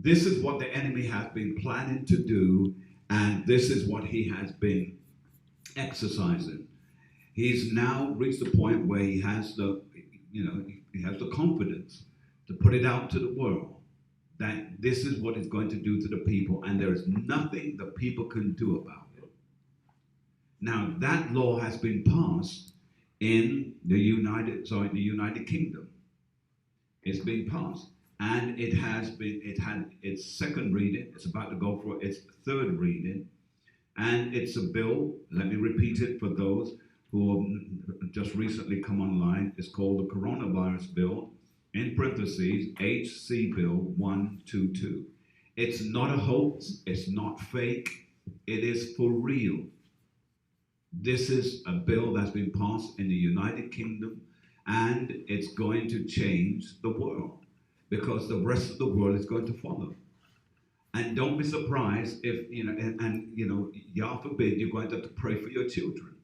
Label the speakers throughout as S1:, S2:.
S1: this is what the enemy has been planning to do, and this is what he has been exercising. He's now reached the point where he has the, he has the confidence to put it out to the world that this is what it's going to do to the people, and there is nothing the people can do about it. Now that law has been passed in the United Kingdom. It's been passed, and it had its second reading. It's about to go for its third reading, and it's a bill. Let me repeat it for those who have just recently come online. It's called the Coronavirus Bill, in parentheses, HC Bill 122. It's not a hoax, it's not fake, it is for real. This is a bill that's been passed in the United Kingdom, and it's going to change the world because the rest of the world is going to follow. And don't be surprised if, God forbid, you're going to have to pray for your children,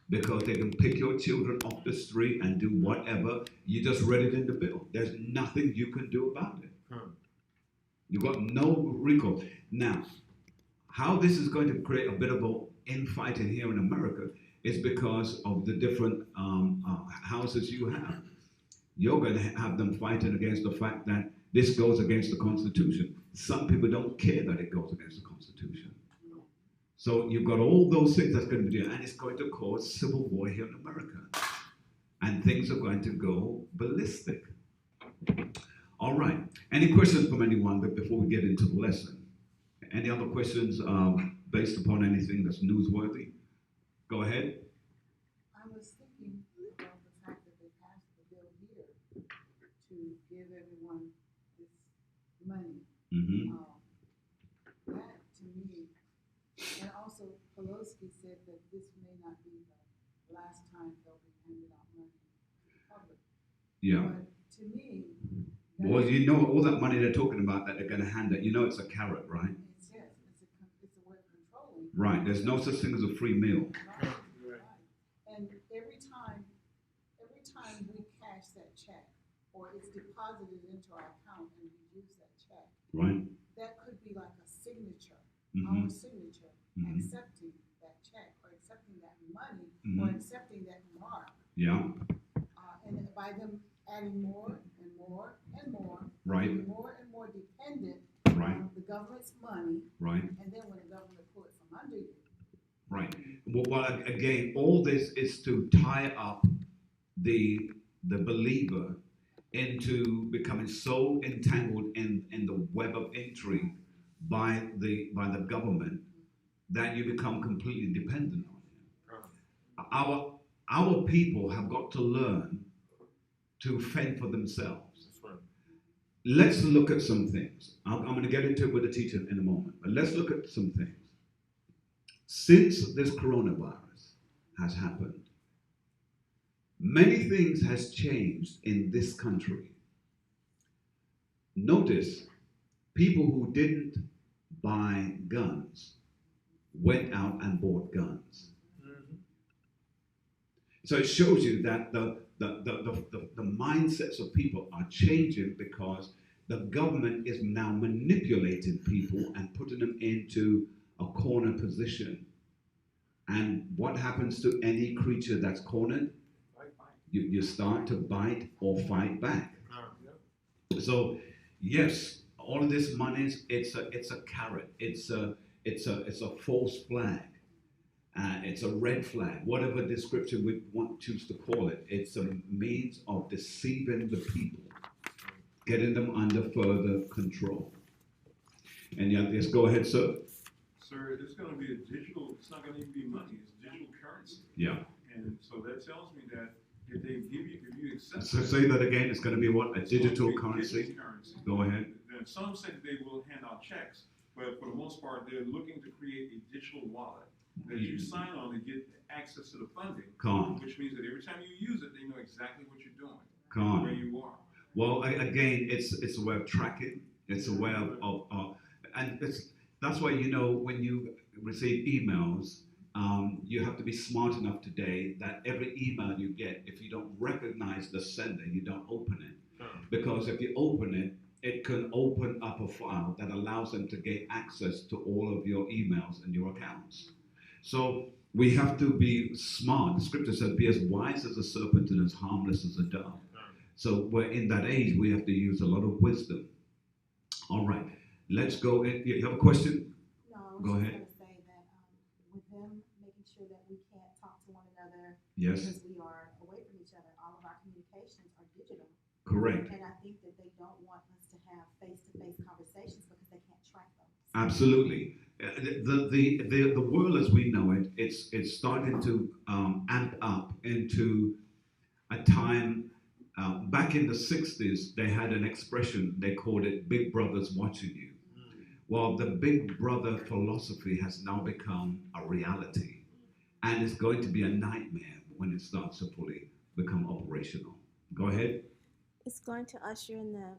S1: because they can pick your children off the street and do whatever. You just read it in the bill. There's nothing you can do about it. You've got no recourse. Now, how this is going to create a bit of an infighting here in America is because of the different houses you have. You're going to have them fighting against the fact that this goes against the Constitution. Some people don't care that it goes against the Constitution. So you've got all those things that's going to be there, and it's going to cause civil war here in America. And things are going to go ballistic. All right. Any questions from anyone before we get into the lesson? Any other questions based upon anything that's newsworthy? Go ahead.
S2: I was thinking about the fact that they passed the bill here to give everyone this money.
S1: Mm-hmm.
S2: That to me, and also Pelosi said that this may not be the last time they'll be handing out money to the public.
S1: Yeah.
S2: But to me,
S1: Well, you know, all that money they're talking about that they're going to hand it, it's a carrot, right?
S2: it's a way of controlling.
S1: Right. There's no such thing as a free meal.
S2: Right. And every time we cash that check, or it's deposited into our account and we use that check,
S1: Right.
S2: that could be like a signature,
S1: Mm-hmm.
S2: our signature,
S1: Mm-hmm.
S2: accepting that check, or accepting that money,
S1: Mm-hmm.
S2: or accepting that mark.
S1: Yeah.
S2: And by them adding more and more and more,
S1: Right.
S2: being more and more dependent
S1: Right.
S2: on the government's money,
S1: Right.
S2: and then when the government pull it from under you.
S1: Right. Well, again, all this is to tie up the believer into becoming so entangled in the web of intrigue by the government that you become completely dependent on it. Our people have got to learn to fend for themselves. Let's look at some things. I'm going to get into it with the teacher in a moment, but let's look at some things. Since this coronavirus has happened, many things has changed in this country. Notice, people who didn't buy guns went out and bought guns. Mm-hmm. So it shows you that the mindsets of people are changing because the government is now manipulating people and putting them into a corner position. And what happens to any creature that's cornered? You start to bite or fight back. So yes, all of this money, it's a carrot. It's a false flag. It's a red flag. Whatever description we choose to call it. It's a means of deceiving the people, getting them under further control. And yes, go ahead, sir.
S3: Sir, it's going to be a digital, it's not going to even be money, it's digital currency.
S1: Yeah.
S3: And so that tells me that if you accept
S1: So say that again, it's going to be what? A digital currency?
S3: Digital currency.
S1: Go ahead.
S3: Then some say that they will hand out checks, but for the most part, they're looking to create a digital wallet that you sign on to get access to the funding. Which means that every time you use it, they know exactly what you're doing, where you are.
S1: Well, again, it's a way of tracking. It's a way of and that's why, when you receive emails, you have to be smart enough today that every email you get, if you don't recognize the sender, you don't open it. Because if you open it, it can open up a file that allows them to gain access to all of your emails and your accounts. So we have to be smart. The scripture says, be as wise as a serpent and as harmless as a dove. So we're in that age, we have to use a lot of wisdom. All right, let's go in. You have a question?
S2: No,
S1: Go ahead.
S2: I was just going to say that with them making sure that we can't talk to one another
S1: Yes,
S2: because we are away from each other, all of our communications are digital.
S1: correct.
S2: And I think that they don't want us to have face-to-face conversations because they can't track them.
S1: Absolutely. The world as we know it, it's starting to amp up into a time. Back in the 60s, they had an expression, they called it Big Brother's watching you. Well, the Big Brother philosophy has now become a reality. And it's going to be a nightmare when it starts to fully become operational. Go ahead.
S4: It's going to usher in the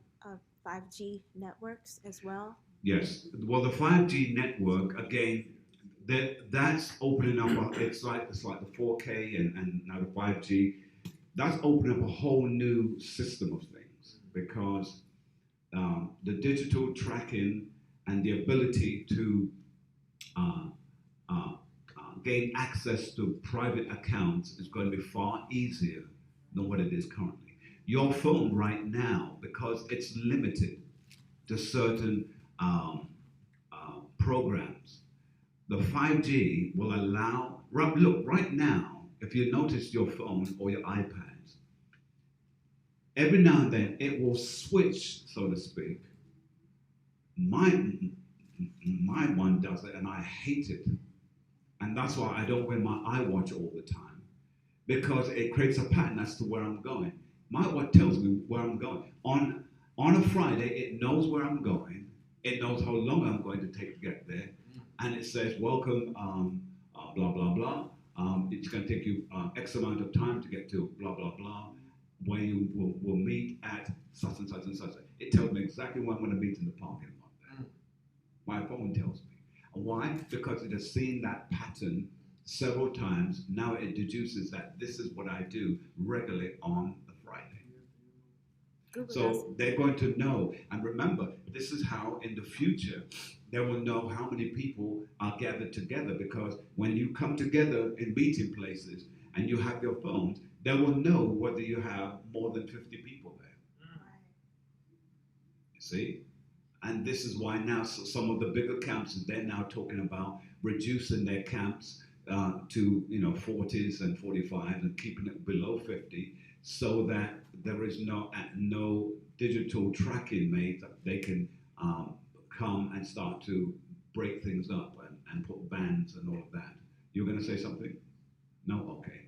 S4: 5G networks as well.
S1: Yes. Well, the 5G network, again, that's opening up, it's like the 4K and now the 5G. That's opening up a whole new system of things because the digital tracking and the ability to gain access to private accounts is going to be far easier than what it is currently. Your phone right now, because it's limited to certain programs, the 5G will allow, look, right now, if you notice your phone or your iPads, every now and then it will switch, so to speak. My one does it, and I hate it. And that's why I don't wear my iWatch all the time, because it creates a pattern as to where I'm going. My watch tells me where I'm going. On a Friday, it knows where I'm going. It knows how long I'm going to take to get there. And it says, welcome, blah, blah, blah. It's going to take you X amount of time to get to blah, blah, blah, where you will meet at such and such and such. It tells me exactly where I'm going to meet in the parking lot there. My phone tells me. Why? Because it has seen that pattern several times. Now it deduces that this is what I do regularly on the Friday.
S4: Google
S1: So
S4: does.
S1: they're going to know. And remember, this is how in the future they will know how many people are gathered together, because when you come together in meeting places and you have your phones, they will know whether you have more than 50 people there. You see? And this is why now some of the bigger camps, they're now talking about reducing their camps to 40s and 45s and keeping it below 50, so that there is no digital tracking made that they can come and start to break things up and put bans and all of that. You're going to say something? No? Okay.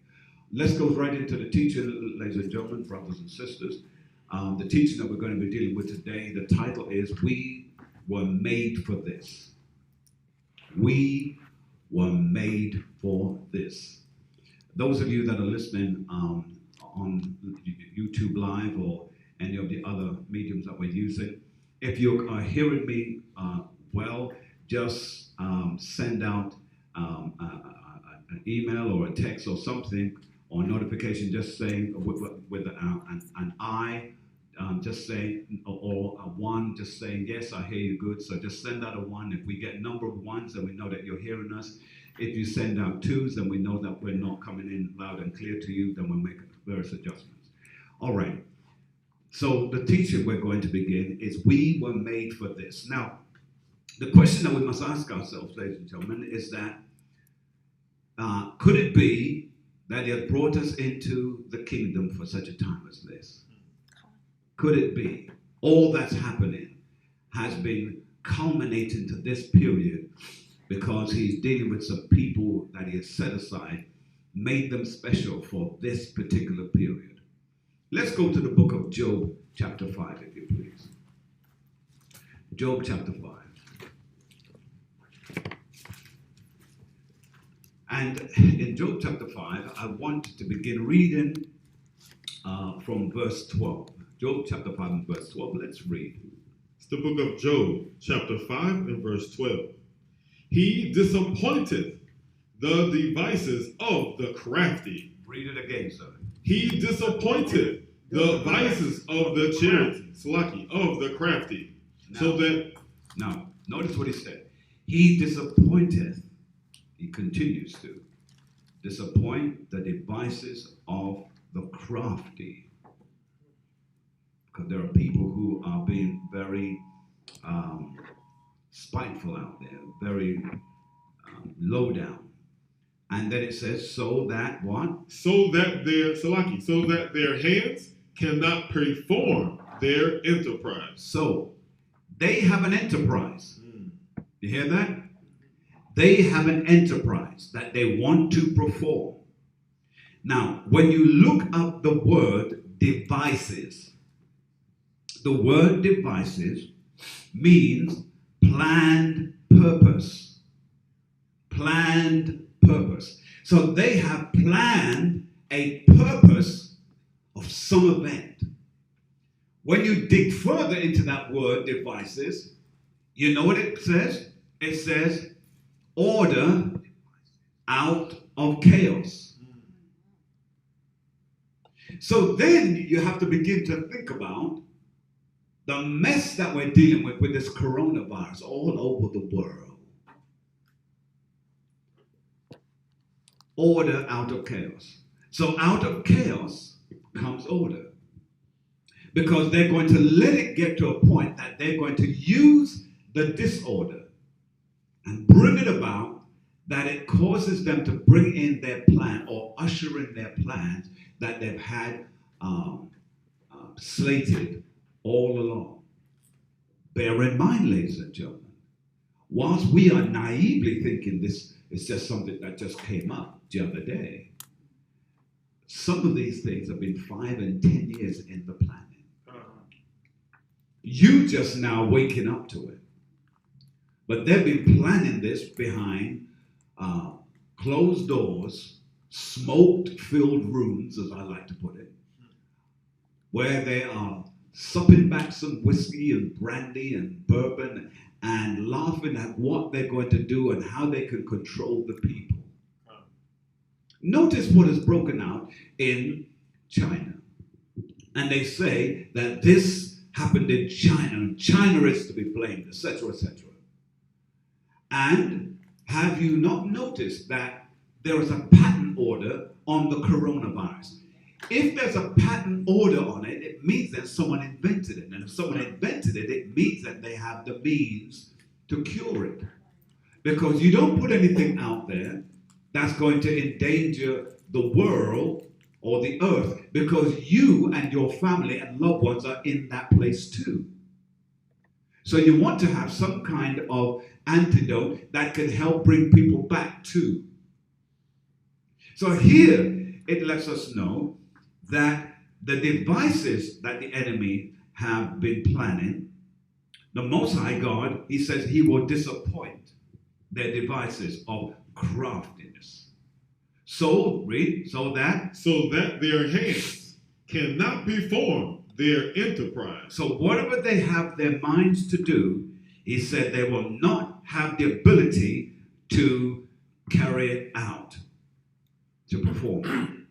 S1: Let's go right into the teaching, ladies and gentlemen, brothers and sisters. The teaching that we're going to be dealing with today, the title is We Were Made for This. We were made for this. Those of you that are listening on YouTube Live or any of the other mediums that we're using, if you are hearing me well, just send out an email or a text or something or a notification just saying with an I, just saying, or a one, just saying, yes, I hear you good. So just send out a one. If we get a number of ones, then we know that you're hearing us. If you send out twos, then we know that we're not coming in loud and clear to you. Then we'll make various adjustments. All right. So the teaching we're going to begin is we were made for this. Now, the question that we must ask ourselves, ladies and gentlemen, is that could it be that he has brought us into the kingdom for such a time as this? Could it be all that's happening has been culminating to this period because he's dealing with some people that he has set aside, made them special for this particular period? Let's go to the book of Job, chapter 5, if you please. Job, chapter 5. And in Job, chapter 5, I want to begin reading from verse 12. Job, chapter 5, and verse 12. Let's read.
S5: It's the book of Job, chapter 5, and verse 12. He disappointeth the devices of the crafty.
S1: Read it again, sir.
S5: He disappointeth the vices of the charity, Salaki, of the crafty, so that
S1: Now, notice what he said. He disappointeth, he continues to disappoint the devices of the crafty. Because there are people who are being very spiteful out there, very low down. And then it says, so that what?
S5: so that their hands cannot perform their enterprise.
S1: So they have an enterprise. You hear that? They have an enterprise that they want to perform. Now, when you look up the word devices, the word devices means planned purpose. Planned purpose. So they have planned a purpose of some event. When you dig further into that word devices, you know what it says? It says order out of chaos. So then you have to begin to think about the mess that we're dealing with this coronavirus all over the world. Order out of chaos. So out of chaos comes order. Because they're going to let it get to a point that they're going to use the disorder and bring it about that it causes them to bring in their plan or usher in their plans that they've had slated all along. Bear in mind, ladies and gentlemen, whilst we are naively thinking this is just something that just came up the other day, some of these things have been 5 and 10 years in the planning. You just now waking up to it. But they've been planning this behind closed doors, smoke-filled rooms, as I like to put it, where they are supping back some whiskey and brandy and bourbon and laughing at what they're going to do and how they can control the people. Notice what is broken out in China. And they say that this happened in China, and China is to be blamed, etc., etc. And have you not noticed that there is a patent order on the coronavirus? If there's a patent order on it, it means that someone invented it. And if someone invented it, it means that they have the means to cure it. Because you don't put anything out there that's going to endanger the world or the earth, because you and your family and loved ones are in that place too. So you want to have some kind of antidote that can help bring people back too. So here it lets us know that the devices that the enemy have been planning, the Most High God, he says he will disappoint their devices of craftiness. So, read, so that
S5: their hands cannot perform their enterprise.
S1: So whatever they have their minds to do, he said they will not have the ability to carry it out, to perform.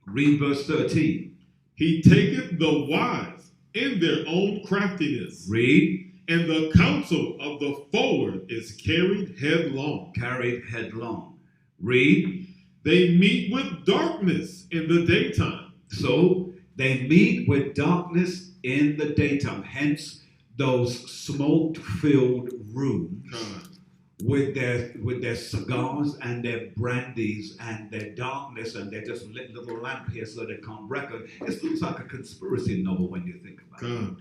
S1: Read verse 13.
S5: He taketh the wise in their own craftiness.
S1: Read.
S5: And the counsel of the forward is carried headlong.
S1: Carried headlong. Read.
S5: They meet with darkness in the daytime.
S1: So they meet with darkness in the daytime. Hence those smoke-filled rooms with their cigars and their brandies and their darkness, and they're just lit little lamp here so they can't record. It looks like a conspiracy novel when you think about it.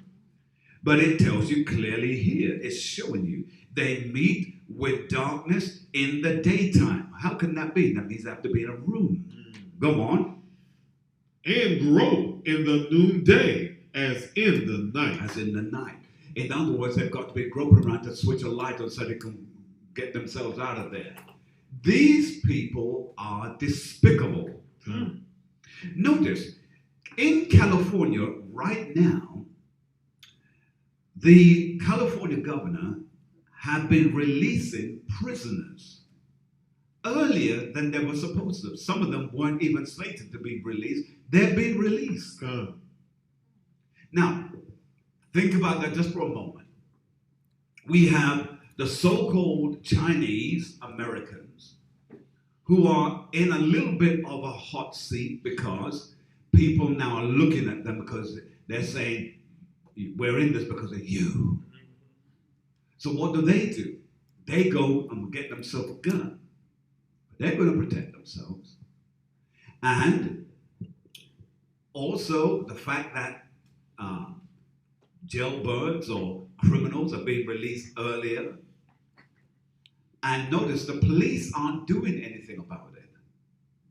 S1: But it tells you clearly here. It's showing you they meet with darkness in the daytime. How can that be? That means they have to be in a room. Go on.
S5: And grow in the noonday as in the night.
S1: As in the night. In other words, they've got to be groping around to switch a light on so they can get themselves out of there. These people are despicable. Notice, in California right now, the California governor have been releasing prisoners earlier than they were supposed to. Some of them weren't even slated to be released. They're being released. Now, think about that just for a moment. We have the so-called Chinese Americans who are in a little bit of a hot seat because people now are looking at them because they're saying, we're in this because of you. So what do? They go and get themselves a gun. They're going to protect themselves. And also the fact that jailbirds or criminals are being released earlier. And notice the police aren't doing anything about it.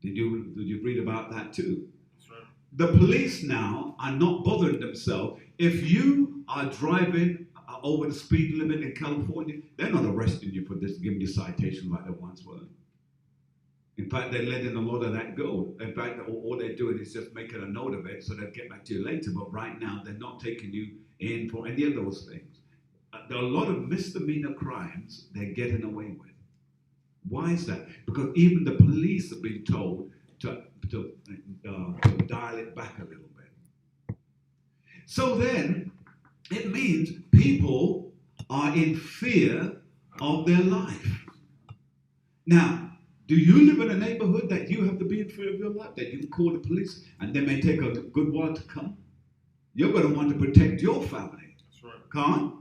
S1: Did you read about that too?
S5: That's right.
S1: The police now are not bothering themselves. If you are driving over the speed limit in California, they're not arresting you for this, giving you citations like they once were. In fact, they're letting a lot of that go. In fact, all they're doing is just making a note of it so they'll get back to you later. But right now, they're not taking you in for any of those things. There are a lot of misdemeanor crimes they're getting away with. Why is that? Because even the police have been told to dial it back a little bit. So then, it means people are in fear of their life. Now, do you live in a neighborhood that you have to be in fear of your life, that you can call the police and they may take a good while to come? You're going to want to protect your family.
S5: That's right.
S1: Can't?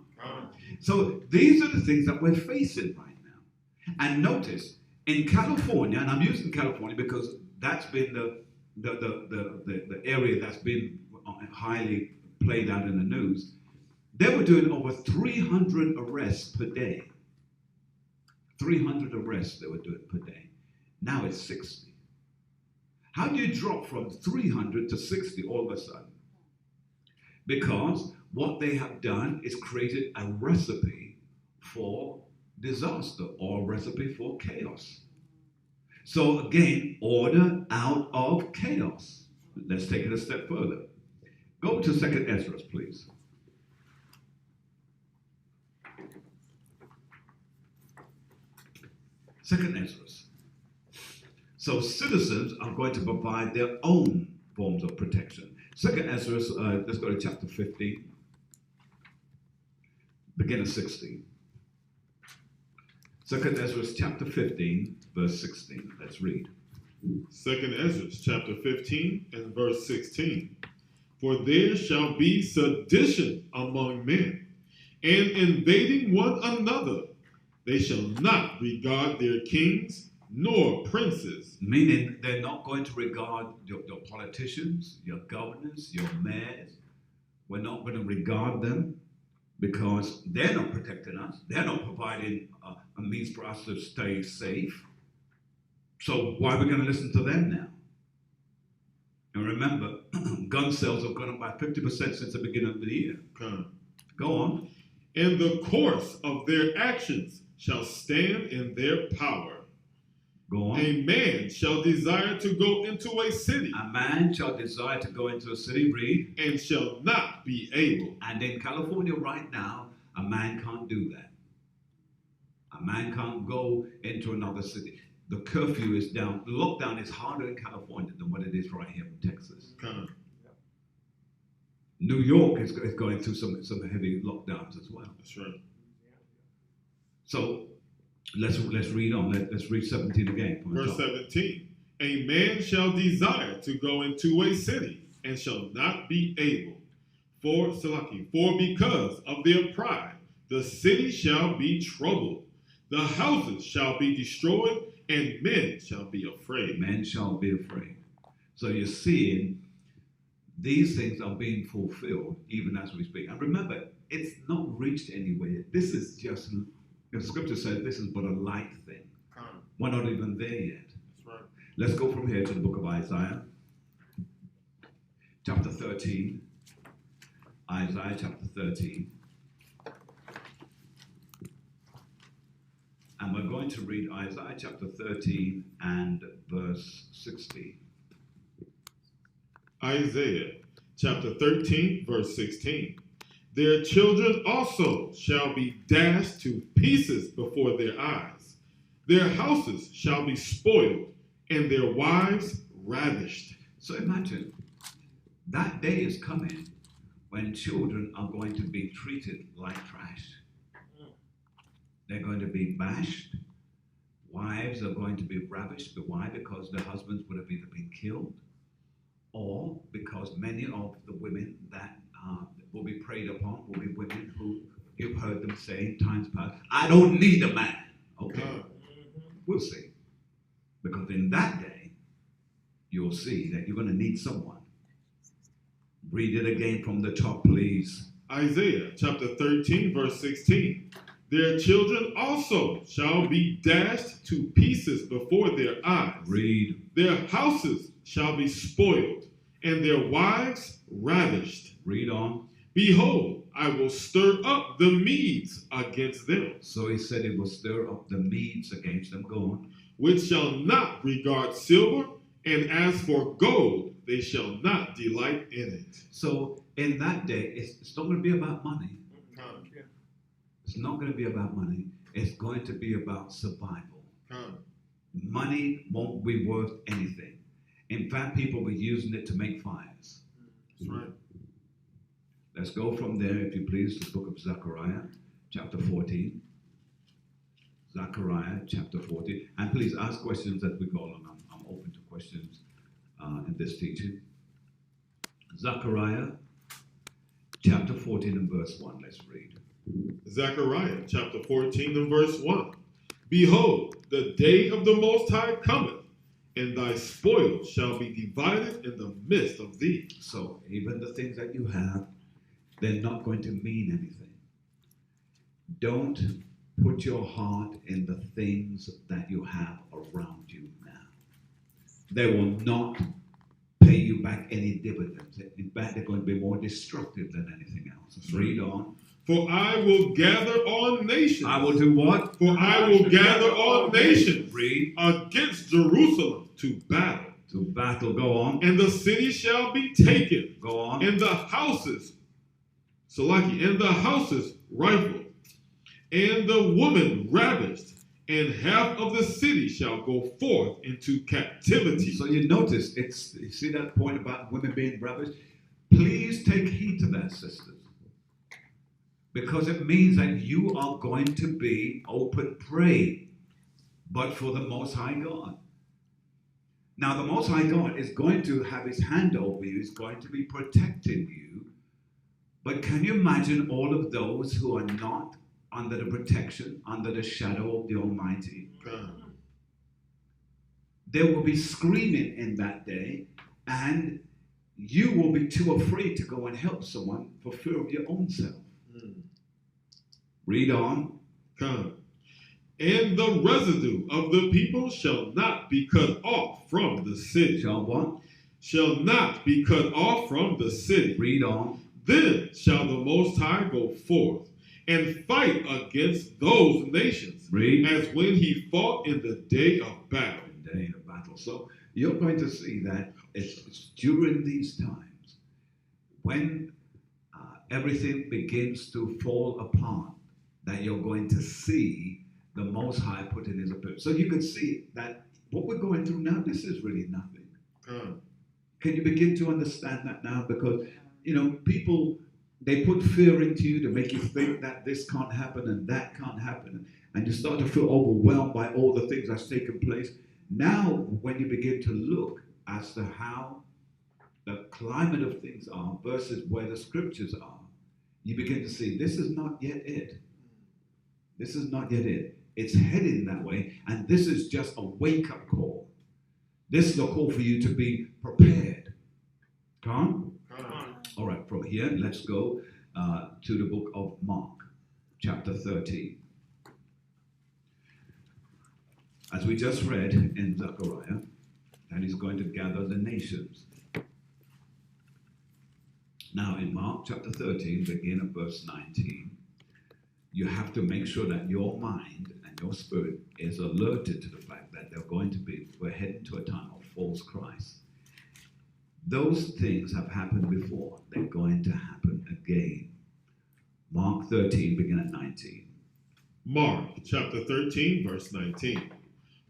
S1: So these are the things that we're facing right now. And notice, in California, and I'm using California because that's been the area that's been highly played out in the news, they were doing over 300 arrests per day. 300 arrests they were doing per day. Now it's 60. How do you drop from 300 to 60 all of a sudden? Because what they have done is created a recipe for disaster or a recipe for chaos. So again, order out of chaos. Let's take it a step further. Go to 2nd Ezra, please. Second Ezra. So citizens are going to provide their own forms of protection. 2nd Ezra, let's go to chapter 15. Begin at 16. 2nd Ezra chapter 15, verse 16. Let's read.
S5: 2nd Ezra chapter 15 and verse 16. For there shall be sedition among men, and invading one another. They shall not regard their kings nor princes.
S1: Meaning they're not going to regard your politicians, your governors, your mayors. We're not going to regard them because they're not protecting us. They're not providing a means for us to stay safe. So why are we going to listen to them now? And remember, gun sales have gone up by 50% since the beginning of the year. Go on.
S5: And the course of their actions shall stand in their power.
S1: Go on.
S5: A man shall desire to go into a city.
S1: A man shall desire to go into a city, read.
S5: And shall not be able.
S1: And in California right now, a man can't do that. A man can't go into another city. The curfew is down. The lockdown is harder in California than what it is right here in Texas. New York is going through some heavy lockdowns as well.
S5: That's right.
S1: So let's read on. Let's read 17 again.
S5: Verse 17. A man shall desire to go into a city and shall not be able. For because of their pride, the city shall be troubled. The houses shall be destroyed, and men shall be afraid.
S1: Men shall be afraid. So you're seeing these things are being fulfilled even as we speak. And remember, it's not reached anywhere. This is just, the scripture says this is but a light thing. We're not even there yet.
S5: That's right.
S1: Let's go from here to the book of Isaiah, chapter 13. Isaiah chapter 13. And we're going to read Isaiah chapter 13 and verse 16.
S5: Isaiah chapter 13, verse 16. Their children also shall be dashed to pieces before their eyes. Their houses shall be spoiled, and their wives ravished.
S1: So imagine, that day is coming when children are going to be treated like trash. They're going to be bashed. Wives are going to be ravished. But why? Because their husbands would have either been killed, or because many of the women that will be preyed upon will be women who you've heard them say in times past, I don't need a man. Okay, we'll see. Because in that day, you'll see that you're going to need someone. Read it again from the top, please.
S5: Isaiah chapter 13, verse 16. Their children also shall be dashed to pieces before their eyes.
S1: Read.
S5: Their houses shall be spoiled, and their wives ravished.
S1: Read on.
S5: Behold, I will stir up the Medes against them.
S1: So he said he will stir up the Medes against them. Go on.
S5: Which shall not regard silver, and as for gold, they shall not delight in it.
S1: So in that day, it's not going to be about money. It's not going to be about money. It's going to be about survival. Money won't be worth anything. In fact, people were using it to make fires.
S5: That's right.
S1: Let's go from there, if you please, to the book of Zechariah, chapter 14. Zechariah, chapter 14. And please ask questions as we go along. I'm open to questions in this teaching. Zechariah, chapter 14 and verse 1. Let's read.
S5: Zechariah chapter 14 and verse 1. Behold, the day of the Most High cometh, and thy spoil shall be divided in the midst of thee.
S1: So even the things that you have, they're not going to mean anything. Don't put your heart in the things that you have around you now. They will not pay you back any dividends. In fact, they're going to be more destructive than anything else. Read on.
S5: For I will gather all nations.
S1: I will do what?
S5: For I will gather all nations.
S1: Read.
S5: Against Jerusalem to battle.
S1: To battle. Go on.
S5: And the city shall be taken.
S1: Go on.
S5: And the houses, Salaki, and the houses rifled. And the woman ravished. And half of the city shall go forth into captivity.
S1: So you notice, you see that point about women being ravished? Please take heed to that, sisters. Because it means that you are going to be open prey, but for the Most High God. Now, the Most High God is going to have his hand over you. He's going to be protecting you. But can you imagine all of those who are not under the protection, under the shadow of the Almighty? They will be screaming in that day, and you will be too afraid to go and help someone for fear of your own self. Read on.
S5: And the residue of the people shall not be cut off from the city.
S1: Shall what?
S5: Shall not be cut off from the city.
S1: Read on.
S5: Then shall the Most High go forth and fight against those nations.
S1: Read.
S5: As when he fought in the day of battle.
S1: The day of battle. So you're going to see that it's during these times when everything begins to fall apart that you're going to see the Most High put in his appearance. So you can see that what we're going through now, this is really nothing. Can you begin to understand that now? Because, people, they put fear into you to make you think that this can't happen and that can't happen. And you start to feel overwhelmed by all the things that's taken place. Now, when you begin to look as to how the climate of things are versus where the scriptures are, you begin to see this is not yet it. This is not yet it. It's heading that way, and this is just a wake-up call. This is a call for you to be prepared. Come on? All right, from here, let's go to the book of Mark, chapter 13. As we just read in Zechariah, that he's going to gather the nations. Now, in Mark chapter 13, begin at verse 19, you have to make sure that your mind and your spirit is alerted to the fact that we're heading to a time of false Christ. Those things have happened before. They're going to happen again. Mark 13, begin at 19.
S5: Mark chapter 13, verse 19.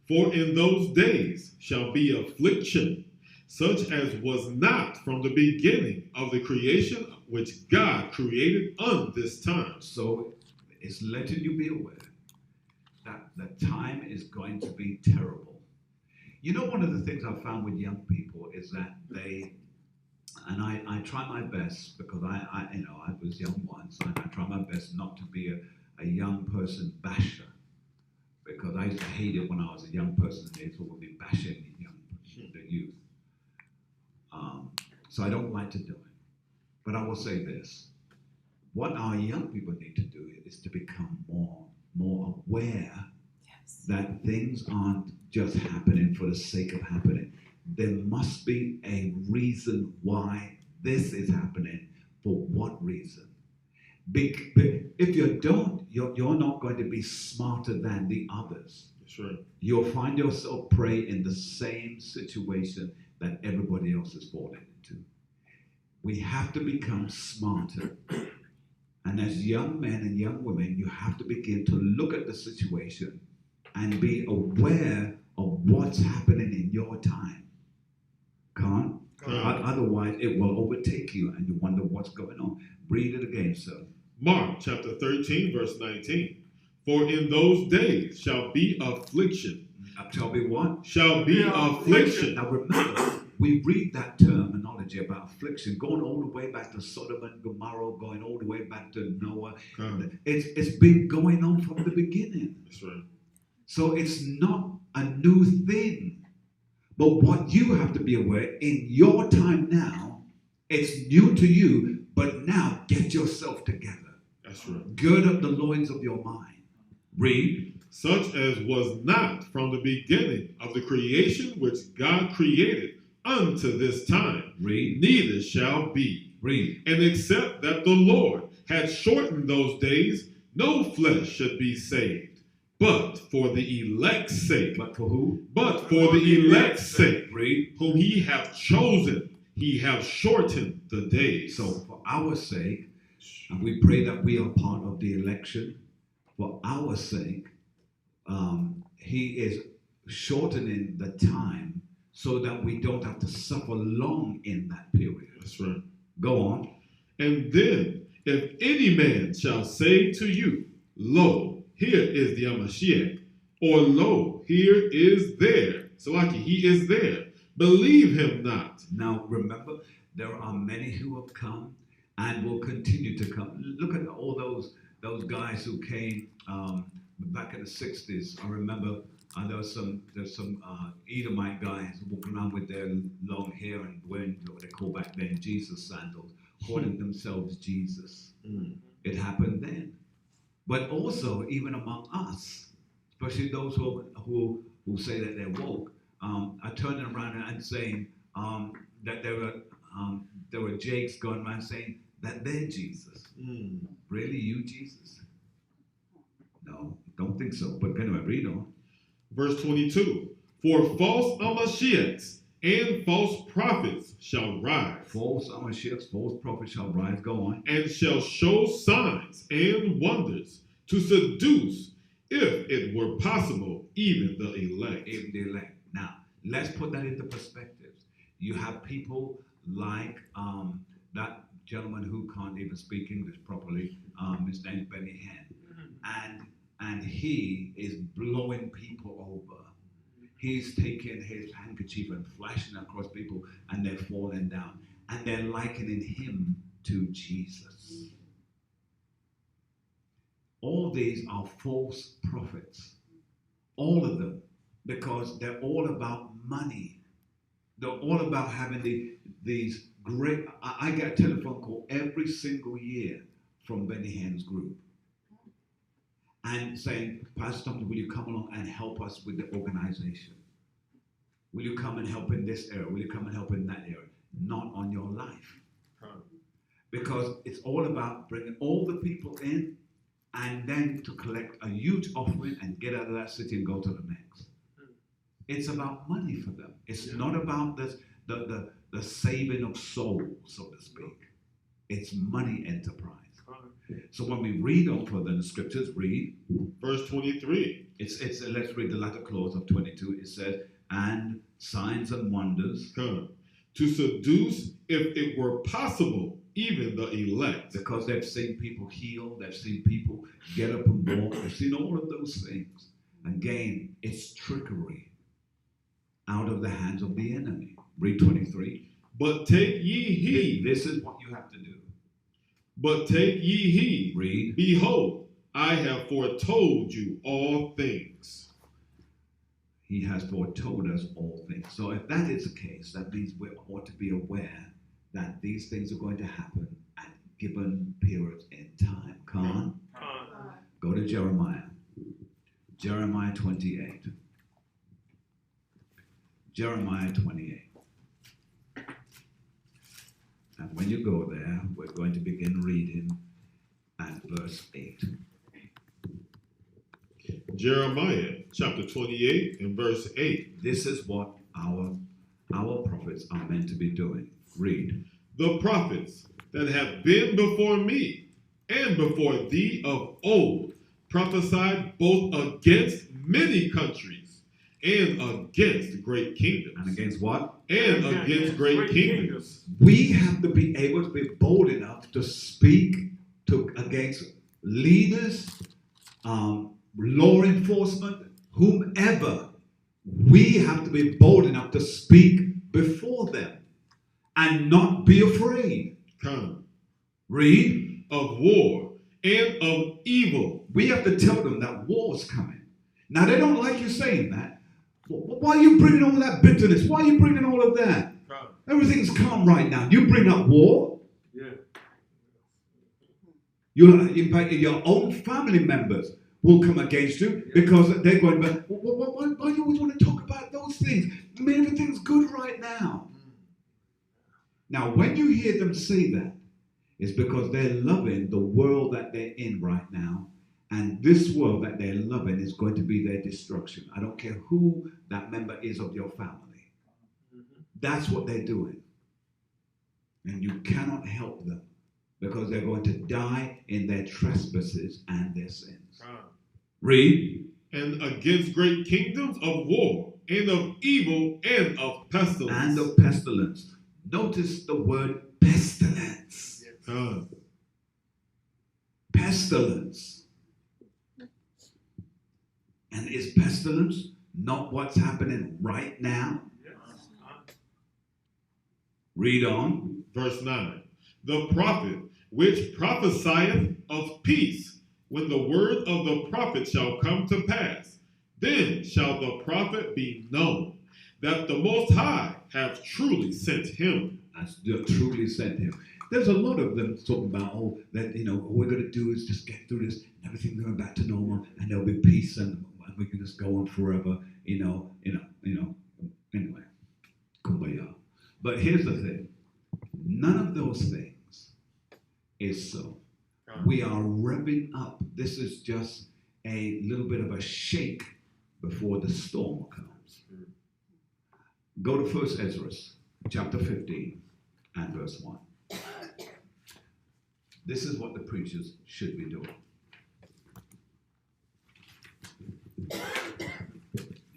S5: For in those days shall be affliction, such as was not from the beginning of the creation which God created on this time.
S1: So it's letting you be aware that the time is going to be terrible. You know, one of the things I've found with young people is that and I try my best because I was young once, and I try my best not to be a young person basher, because I used to hate it when I was a young person. They thought would be bashing the youth. So I don't like to do it. But I will say this: what our young people need to do is to become more aware that things aren't just happening for the sake of happening. There must be a reason why this is happening. For what reason? If you don't, you're not going to be smarter than the others.
S5: That's right.
S1: You'll find yourself prey in the same situation that everybody else is falling into. We have to become smarter. And as young men and young women, you have to begin to look at the situation and be aware of what's happening in your time. Can't? Otherwise, it will overtake you and you wonder what's going on. Read it again, sir.
S5: Mark chapter 13, verse 19. For in those days shall be affliction.
S1: Shall be what?
S5: Shall be affliction.
S1: Now remember, we read that terminology about affliction going all the way back to Sodom and Gomorrah, going all the way back to Noah. It's been going on from the beginning.
S5: That's right.
S1: So it's not a new thing. But what you have to be aware, in your time now, it's new to you, but now get yourself together.
S5: That's right.
S1: Gird up the loins of your mind. Read.
S5: Such as was not from the beginning of the creation which God created unto this time.
S1: Read.
S5: Neither shall be.
S1: Read.
S5: And except that the Lord had shortened those days, no flesh should be saved. But for the elect's sake.
S1: But for who?
S5: But for the elect's sake.
S1: Read.
S5: Whom he hath chosen, he hath shortened the days.
S1: So for our sake, and we pray that we are part of the election, for our sake, he is shortening the time so that we don't have to suffer long in that period.
S5: That's right.
S1: Go on.
S5: And then, if any man shall say to you, Lo, here is the Mashiach, or lo, here is there. Salaki, he is there. Believe him not.
S1: Now remember, there are many who have come and will continue to come. Look at all those guys who came back in the 60s. I remember there's some Edomite guys walking around with their long hair and wearing what they call back then Jesus sandals, calling themselves Jesus. It happened then. But also, even among us, especially those who say that they're woke, are turning around and saying that there were Jakes going around saying that they're Jesus. Really, you Jesus? No, don't think so. But anyway, read on.
S5: Verse 22. For false Mashiachs and false prophets shall rise.
S1: False Mashiachs, false prophets shall rise. Go on.
S5: And shall show signs and wonders to seduce, if it were possible, even the elect.
S1: Even the elect. Now, let's put that into perspective. You have people like that gentleman who can't even speak English properly. His name's Benny Hinn. And he is blowing people over. He's taking his handkerchief and flashing across people, and they're falling down. And they're likening him to Jesus. All these are false prophets. All of them. Because they're all about money. They're all about having these great... I get a telephone call every single year from Benny Hinn's group. And saying, Pastor Thompson, will you come along and help us with the organization? Will you come and help in this area? Will you come and help in that area? Not on your life. Because it's all about bringing all the people in and then to collect a huge offering and get out of that city and go to the next. It's about money for them. It's not about the saving of souls, so to speak. It's money enterprise. So when we read on further in the scriptures, read
S5: verse 23.
S1: It's let's read the latter clause of 22. It says, and signs and wonders
S5: to seduce, if it were possible, even the elect.
S1: Because they've seen people heal, they've seen people get up and walk, they've seen all of those things. Again, it's trickery out of the hands of the enemy. Read 23.
S5: But take ye heed.
S1: This is what you have to do.
S5: But take ye heed.
S1: Read.
S5: Behold, I have foretold you all things.
S1: He has foretold us all things. So if that is the case, that means we ought to be aware that these things are going to happen at given periods in time. Come on. Go to Jeremiah. Jeremiah 28. Jeremiah 28. And when you go there, we're going to begin reading at verse 8.
S5: Jeremiah chapter 28 and verse 8.
S1: This is what our prophets are meant to be doing. Read.
S5: The prophets that have been before me and before thee of old prophesied both against many countries and against great kingdoms.
S1: And against what?
S5: And against great kingdoms.
S1: We have to be able to be bold enough to speak against leaders, law enforcement, whomever. We have to be bold enough to speak before them and not be afraid.
S5: Come.
S1: Read.
S5: Of war and of evil.
S1: We have to tell them that war's coming. Now, they don't like you saying that. Why are you bringing all that bitterness? Why are you bringing all of that? Everything's calm right now. You bring up war.
S3: Yeah.
S1: In fact, your own family members will come against you because they're going, why do you always want to talk about those things? I mean, everything's good right now. Now, when you hear them say that, it's because they're loving the world that they're in right now. And this world that they're loving is going to be their destruction. I don't care who that member is of your family. That's what they're doing. And you cannot help them because they're going to die in their trespasses and their sins. Read.
S5: And against great kingdoms of war and of evil and of pestilence.
S1: And of pestilence. Notice the word pestilence. Pestilence. And is pestilence not what's happening right now? Read on.
S5: Verse 9. The prophet which prophesieth of peace, when the word of the prophet shall come to pass, then shall the prophet be known that the Most High have truly sent him.
S1: That's truly sent him. There's a lot of them talking about, all we're going to do is just get through this, and everything going back to normal, and there'll be peace, and we can just go on forever, anyway, kumbaya. But here's the thing. None of those things is so. We are revving up. This is just a little bit of a shake before the storm comes. Go to 1 Ezra, chapter 15 and verse 1. This is what the preachers should be doing.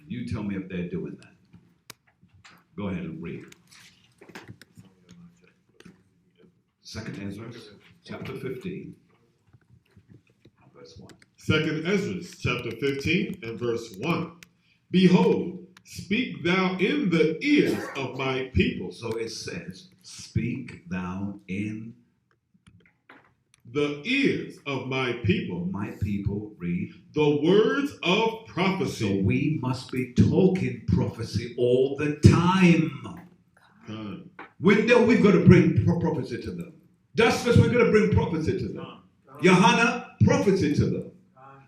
S1: You tell me if they're doing that. Go ahead and read. 2 Ezra, chapter 15, and verse 1.
S5: 2 Ezra, chapter 15, and verse 1. Behold, speak thou in the ears of my people.
S1: So it says, speak thou in
S5: the ears of my people.
S1: My people, read.
S5: The words of prophecy.
S1: So we must be talking prophecy all the time. We've got to bring prophecy to them. Justice, we're going to bring prophecy to them. Johanna, prophecy to them.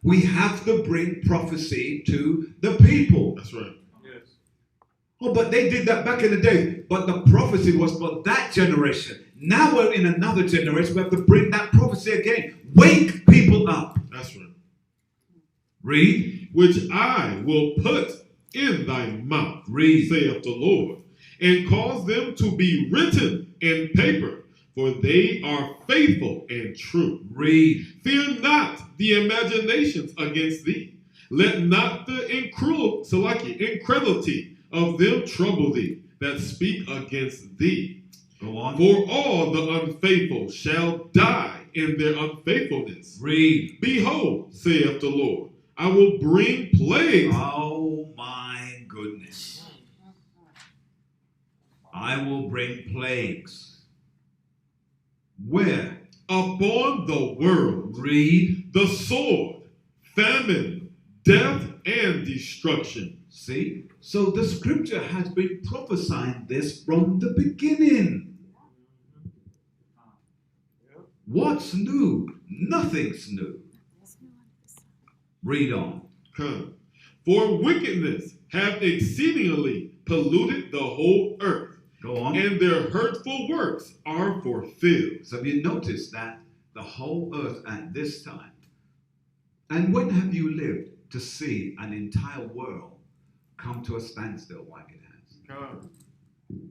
S1: We have to bring prophecy to the people.
S5: That's right.
S3: Yes.
S1: Oh, but they did that back in the day. But the prophecy was for that generation. Now we're in another generation. We have to bring that prophecy again. Wake people up.
S5: That's right.
S1: Read.
S5: Which I will put in thy mouth,
S1: read,
S5: saith the Lord, and cause them to be written in paper, for they are faithful and true.
S1: Read.
S5: Fear not the imaginations against thee. Let not the incredulity of them trouble thee that speak against thee.
S1: Go on.
S5: For all the unfaithful shall die in their unfaithfulness.
S1: Read.
S5: Behold, saith the Lord, I will bring plagues.
S1: Oh my goodness. I will bring plagues. Where?
S5: Upon the world.
S1: Read.
S5: The sword, famine, death, and destruction.
S1: See? So the scripture has been prophesying this from the beginning. What's new? Nothing's new. Read on.
S5: Come. For wickedness hath exceedingly polluted the whole earth,
S1: Go on.
S5: and their hurtful works are fulfilled.
S1: So have you noticed that the whole earth at this time, and when have you lived to see an entire world come to a standstill like it has?
S5: Come.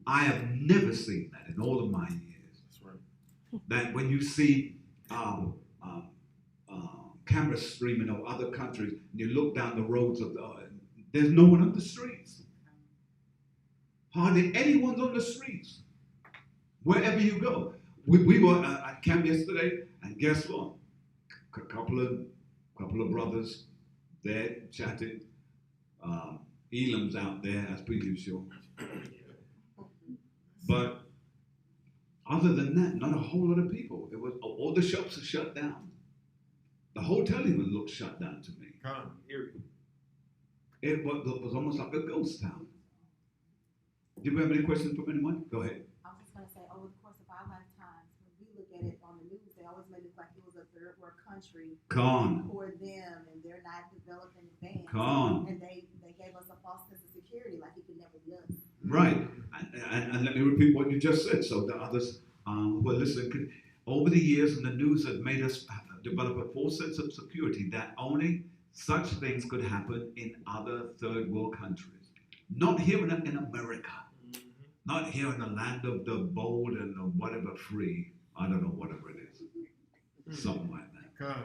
S1: I have never seen that in all of my years.
S5: That's right.
S1: That when you see cameras streaming of other countries, and you look down the roads of there's no one on the streets. Hardly anyone's on the streets. Wherever you go. We were at camp yesterday, and guess what? A couple of brothers there chatting. Elam's out there, as per usual. But other than that, not a whole lot of people. It was all the shops are shut down. The hotel even looked shut down to me.
S5: Come. Here.
S1: It was almost like a ghost town. Do you have any questions from anyone? Go ahead.
S6: I was just going to say, over the course of our lifetimes, when we look at it on the news, they always made it look like it was a third world country.
S1: Con.
S6: For them, and they're not developed in advance.
S1: Con.
S6: And they gave us a false sense of security, like it could never be us.
S1: Right. And let me repeat what you just said so the others who are listening could. Over the years, and the news has made us develop a false sense of security that only such things could happen in other third world countries. Not here in America. Not here in the land of the bold and the whatever free. I don't know, whatever it is. Something like that.
S5: Come.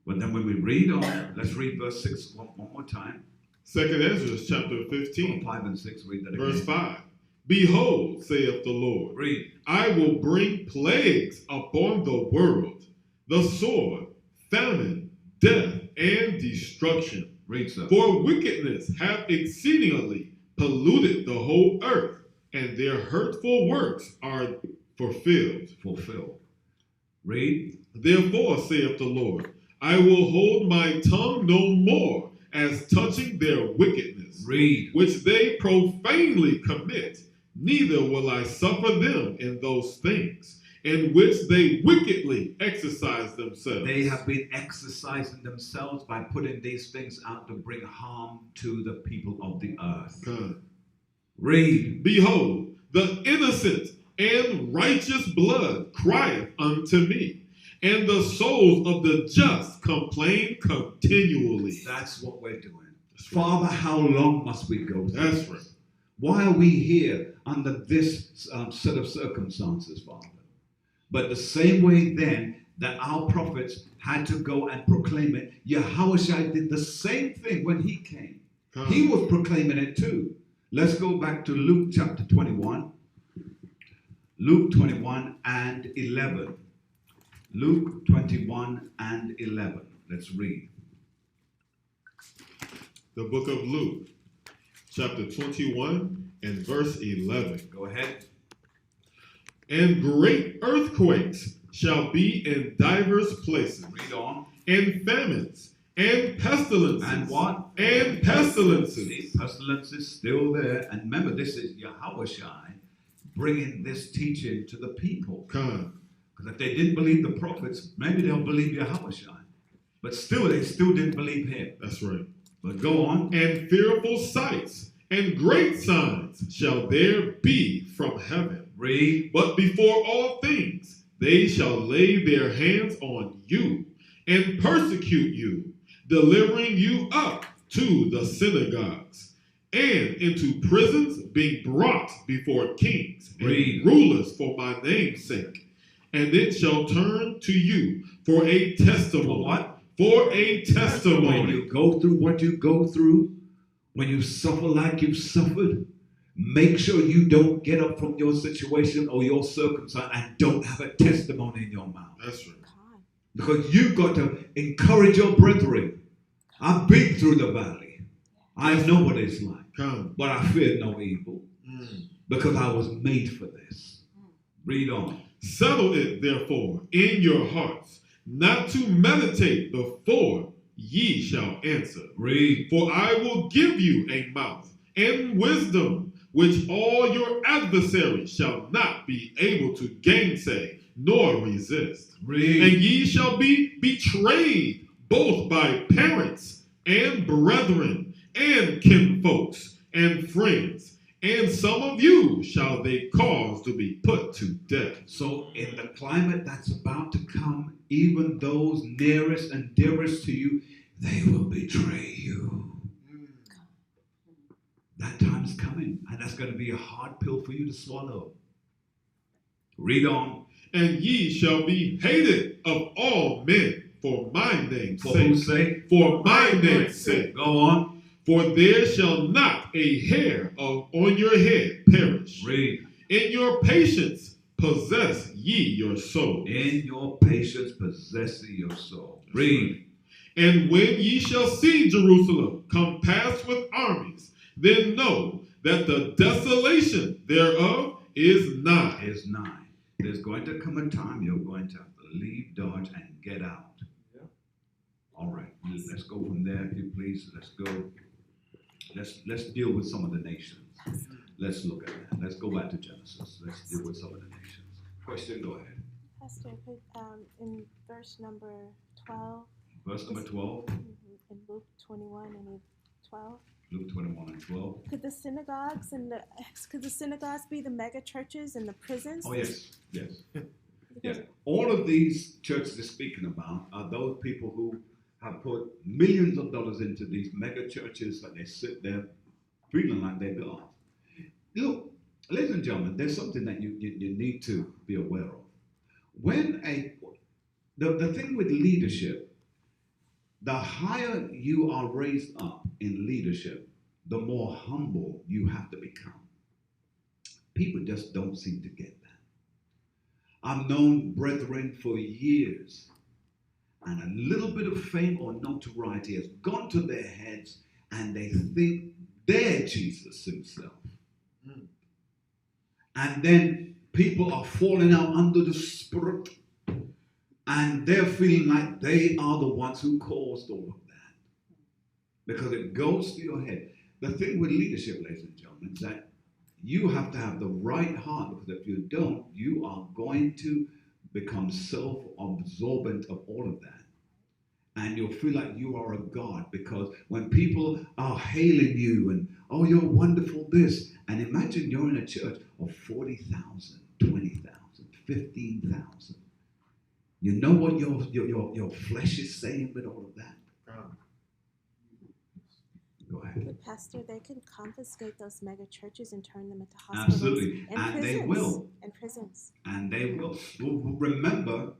S1: But then when we read on, let's read verse 6 one more time.
S5: 2nd Ezra chapter 15.
S1: 5 and 6, read that again.
S5: Verse 5. Behold, saith the Lord,
S1: Read.
S5: I will bring plagues upon the world, the sword, famine, death, and destruction.
S1: Read, sir.
S5: For wickedness hath exceedingly polluted the whole earth, and their hurtful works are fulfilled.
S1: Fulfilled. Read.
S5: Therefore, saith the Lord, I will hold my tongue no more as touching their wickedness,
S1: Read.
S5: which they profanely commit, neither will I suffer them in those things in which they wickedly exercise themselves.
S1: They have been exercising themselves by putting these things out to bring harm to the people of the earth.
S5: God.
S1: Read.
S5: Behold, the innocent and righteous blood crieth unto me, and the souls of the just complain continually.
S1: That's what we're doing. Father, how long must we go through?
S5: That's right.
S1: Why are we here under this set of circumstances, Father? But the same way then that our prophets had to go and proclaim it, Yahushua did the same thing when he came.
S5: God.
S1: He was proclaiming it too. Let's go back to Luke chapter 21. Luke 21 and 11. Luke 21 and 11. Let's read.
S5: The book of Luke, chapter 21 and verse 11.
S1: Go ahead.
S5: And great earthquakes shall be in divers places,
S1: Read on.
S5: and famines, and pestilences.
S1: And what?
S5: And pestilences.
S1: See, pestilence is still there. And remember, this is Yahushua bringing this teaching to the people.
S5: God.
S1: Because if they didn't believe the prophets, maybe they'll believe Yahushua. But still, they still didn't believe him.
S5: That's right.
S1: But go on.
S5: And fearful sights and great signs shall there be from heaven.
S1: Read.
S5: But before all things, they shall lay their hands on you and persecute you, delivering you up to the synagogues and into prisons, being brought before kings and
S1: Read.
S5: rulers for my name's sake. And it shall turn to you for a testimony.
S1: For what?
S5: For a
S1: When
S5: testimony.
S1: you go through what you go through, when you suffer like you've suffered, Make sure you don't get up from your situation or your circumstance and don't have a testimony in your mouth.
S5: That's right.
S4: God.
S1: Because you've got to encourage your brethren. I've been through the valley. I know what it's like.
S5: Come.
S1: But I feared no evil because I was made for this. Read on.
S5: Settle it, therefore, in your hearts, not to meditate before ye shall answer.
S1: Read.
S5: For I will give you a mouth and wisdom, which all your adversaries shall not be able to gainsay nor resist.
S1: Read.
S5: And ye shall be betrayed both by parents and brethren and kinfolks and friends, and some of you shall they cause to be put to death.
S1: So in the climate that's about to come, even those nearest and dearest to you, they will betray you. That time's coming, and that's going to be a hard pill for you to swallow. Read on.
S5: And ye shall be hated of all men for my name's
S1: For
S5: sake.
S1: whose sake?
S5: For my name's sake.
S1: Go on.
S5: For there shall not a hair on your head perish.
S1: Read.
S5: In your patience possess ye your soul.
S1: In your patience possess your soul. Read.
S5: And when ye shall see Jerusalem compassed with armies, then know that the desolation thereof is nigh.
S1: Is nigh. There's going to come a time you're going to have to leave Dodge and get out.
S3: Yeah.
S1: All right. Let's go from there, if you please. Let's go. Let's deal with some of the nations. Let's look at that. Let's go back to Genesis. Let's deal with some of the nations. Question, go ahead.
S4: Pastor, could, in verse number 12,
S1: Verse number 12,
S4: in Luke 21 and 12,
S1: Luke 21 and 12.
S4: could the synagogues be the mega churches and the prisons?
S1: Oh, yes, yes. Yes. All of these churches they're speaking about are those people who have put millions of dollars into these mega churches and they sit there feeling like they belong. Look, ladies and gentlemen, there's something that you need to be aware of. When the thing with leadership, the higher you are raised up in leadership, the more humble you have to become. People just don't seem to get that. I've known brethren for years, and a little bit of fame or notoriety has gone to their heads, and they think they're Jesus himself. And then people are falling out under the Spirit, and they're feeling like they are the ones who caused all of that. Because it goes to your head. The thing with leadership, ladies and gentlemen, is that you have to have the right heart, because if you don't, you are going to become self-absorbent of all of that. And you'll feel like you are a god, because when people are hailing you and, oh, you're wonderful this, and imagine you're in a church of 40,000, 20,000, 15,000. You know what your flesh is saying with all of that? Go ahead.
S4: But Pastor, they can confiscate those mega churches and turn them into hospitals.
S1: Absolutely.
S4: And
S1: And
S4: prisons.
S1: they will.
S4: And prisons.
S1: And they will. Remember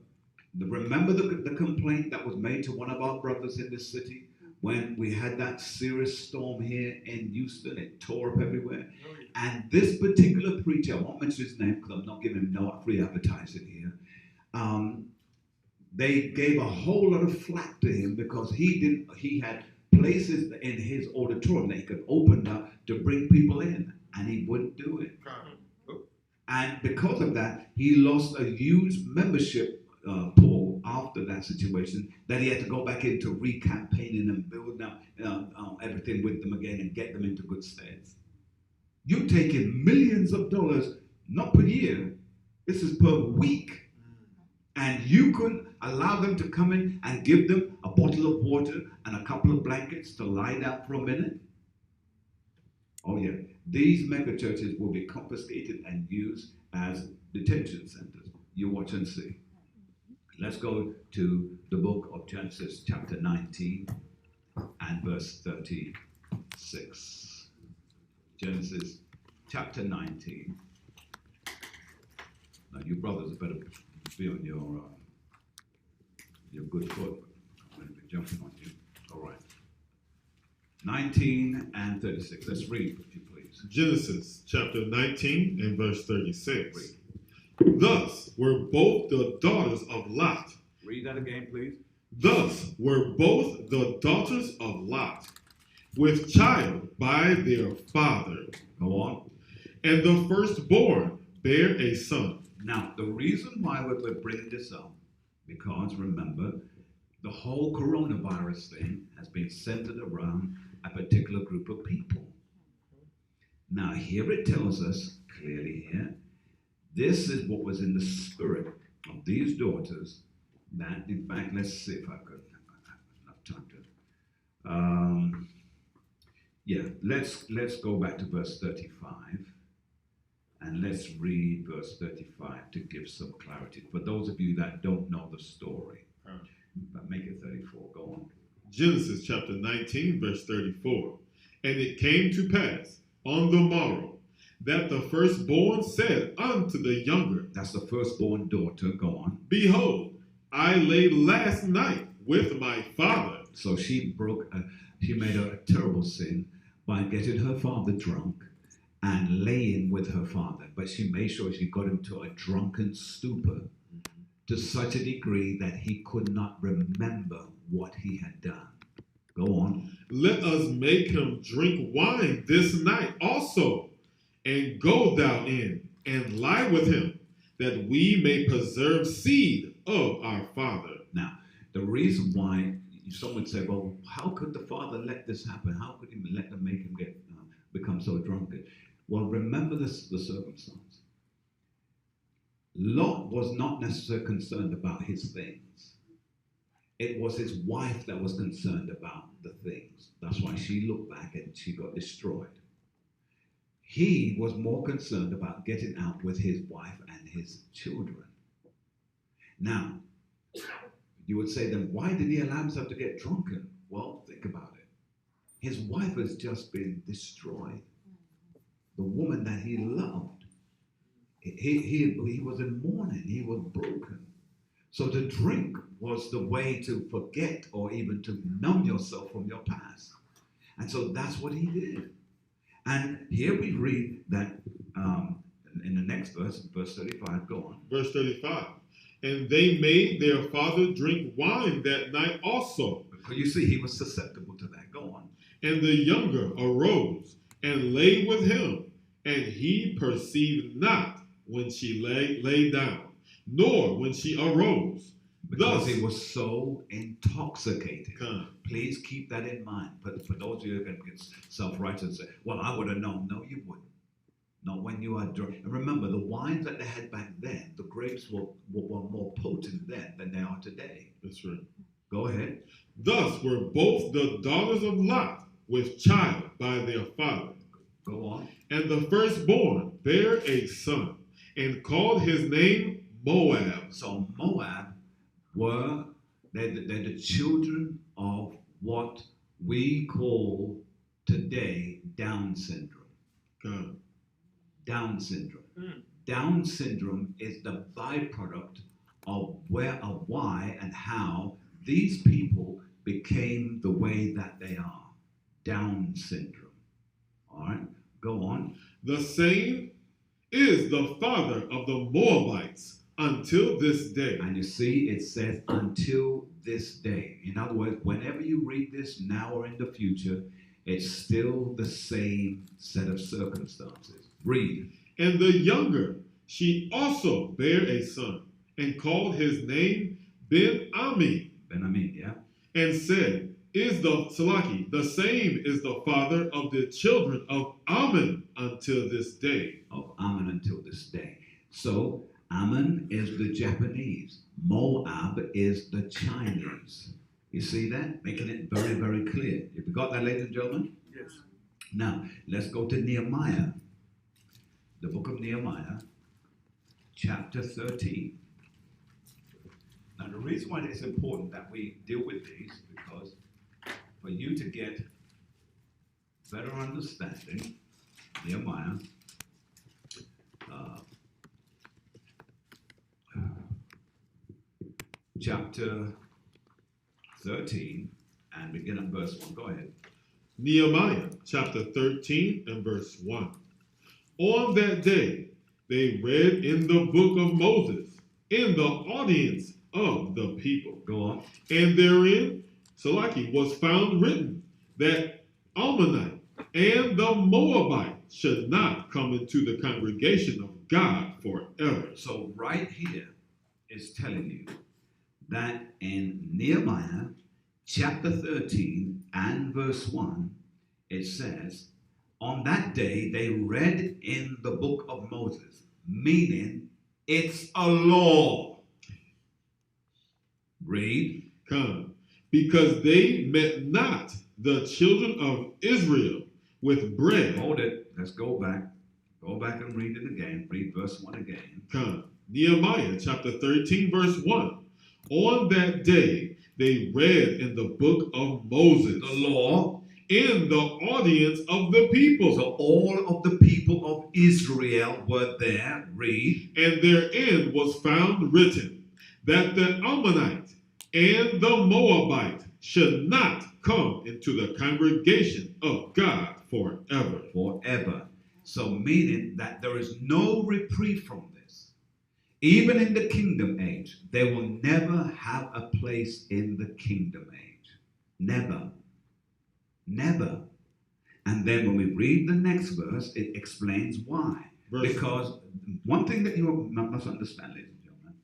S1: the complaint that was made to one of our brothers in this city when we had that serious storm here in Houston. It tore up everywhere. And this particular preacher, I won't mention his name because I'm not giving him no free advertising here. They gave a whole lot of flack to him because he had places in his auditorium that he could open up to bring people in, and he wouldn't do it. And because of that, he lost a huge membership pool after that situation that he had to go back into re-campaigning and building up everything with them again and get them into good stead. You're taking millions of dollars, not per year, this is per week. And you could allow them to come in and give them a bottle of water and a couple of blankets to lie down for a minute. Oh yeah, these mega churches will be confiscated and used as detention centers. You watch and see. Let's go to the book of Genesis, chapter 19 and verse 36. Genesis, chapter 19. Now, you brothers better be on your good foot. I'm going to be jumping on you. All right. 19 and 36. Let's read, if you please. please.
S5: Genesis chapter 19 and verse 36. Thus were both the daughters of Lot.
S1: Read that again, please.
S5: Thus were both the daughters of Lot with child by their father.
S1: Go on.
S5: And the firstborn bare a son.
S1: Now, the reason why we're bringing this up, because remember, the whole coronavirus thing has been centered around a particular group of people. Now, here it tells us clearly here, this is what was in the spirit of these daughters. That, in fact, let's see if I could have enough time to. Let's go back to verse 35, and let's read verse 35 to give some clarity for those of you that don't know the story. But make it 34. Go on.
S5: Genesis chapter 19, verse 34. And it came to pass on the morrow that the firstborn said unto the younger,
S1: That's the firstborn daughter. Go on.
S5: Behold, I lay last night with my father.
S1: So she made a terrible sin by getting her father drunk and laying with her father. But she made sure she got him to a drunken stupor to such a degree that he could not remember what he had done. Go on.
S5: Let us make him drink wine this night also, and go thou in and lie with him, that we may preserve seed of our father.
S1: Now, the reason why some would say, well, how could the father let this happen? How could he let them make him become so drunken? Well, remember the circumstance. Lot was not necessarily concerned about his things. It was his wife that was concerned about the things. That's why she looked back and she got destroyed. He was more concerned about getting out with his wife and his children. Now, you would say then, why did he allow himself to get drunken? Well, think about it. His wife has just been destroyed. The woman that he loved. He was in mourning. He was broken. So to drink was the way to forget or even to numb yourself from your past. And so that's what he did. And here we read that in the next verse, verse 35, go on.
S5: Verse 35. And they made their father drink wine that night also.
S1: Because you see, he was susceptible to that. Go on.
S5: And the younger arose and lay with him, and he perceived not when she lay down, nor when she arose.
S1: Because
S5: Thus,
S1: he was so intoxicated. Please keep that in mind. But for those of you who can get self-righteous and say, well, I would have known. No, you wouldn't. Not when you are drunk. And remember, the wines that they had back then, the grapes were more potent then than they are today.
S5: That's right.
S1: Go ahead.
S5: Thus were both the daughters of Lot with child by their father.
S1: Go on.
S5: And the firstborn bare a son, and called his name Moab.
S1: So Moab they're the children of what we call today Down syndrome. Down syndrome. Down syndrome is the byproduct of why and how these people became the way that they are. Down syndrome. All right, go on.
S5: The same is the father of the Moabites until this day.
S1: And you see, it says until this day. In other words, whenever you read this now or in the future, it's still the same set of circumstances. Read.
S5: And the younger, she also bare a son, and called his name Ben-Ami.
S1: Ben-Ami, yeah.
S5: And said, the same is the father of the children of Ammon until this day.
S1: Of Ammon until this day. So, Ammon is the Japanese. Moab is the Chinese. You see that? Making it very, very clear. Have you got that, ladies and gentlemen?
S3: Yes.
S1: Now, let's go to Nehemiah. The book of Nehemiah, chapter 13. Now, the reason why it's important that we deal with these, because for you to get better understanding, Nehemiah, chapter 13, and begin at verse 1. Go ahead.
S5: Nehemiah chapter 13 and verse 1. On that day, they read in the book of Moses in the audience of the people.
S1: Go on.
S5: And therein, Salaki, was found written that Ammonite and the Moabite should not come into the congregation of God forever.
S1: So right here is telling you that in Nehemiah chapter 13 and verse 1, it says, on that day they read in the book of Moses, meaning it's a law. Read.
S5: Come, because they met not the children of Israel with bread.
S1: Hold it. Let's go back. Go back and read it again. Read verse 1 again.
S5: Come, Nehemiah chapter 13 verse 1. On that day they read in the book of Moses,
S1: The law.
S5: in the audience of the people.
S1: So all of the people of Israel were there. Read.
S5: And therein was found written that the Ammonite and the Moabite should not come into the congregation of God forever.
S1: Forever. So meaning that there is no reprieve from this. Even in the kingdom age, they will never have a place in the kingdom age. Never. Never. And then when we read the next verse, it explains why. Because one thing that you must understand, ladies and gentlemen,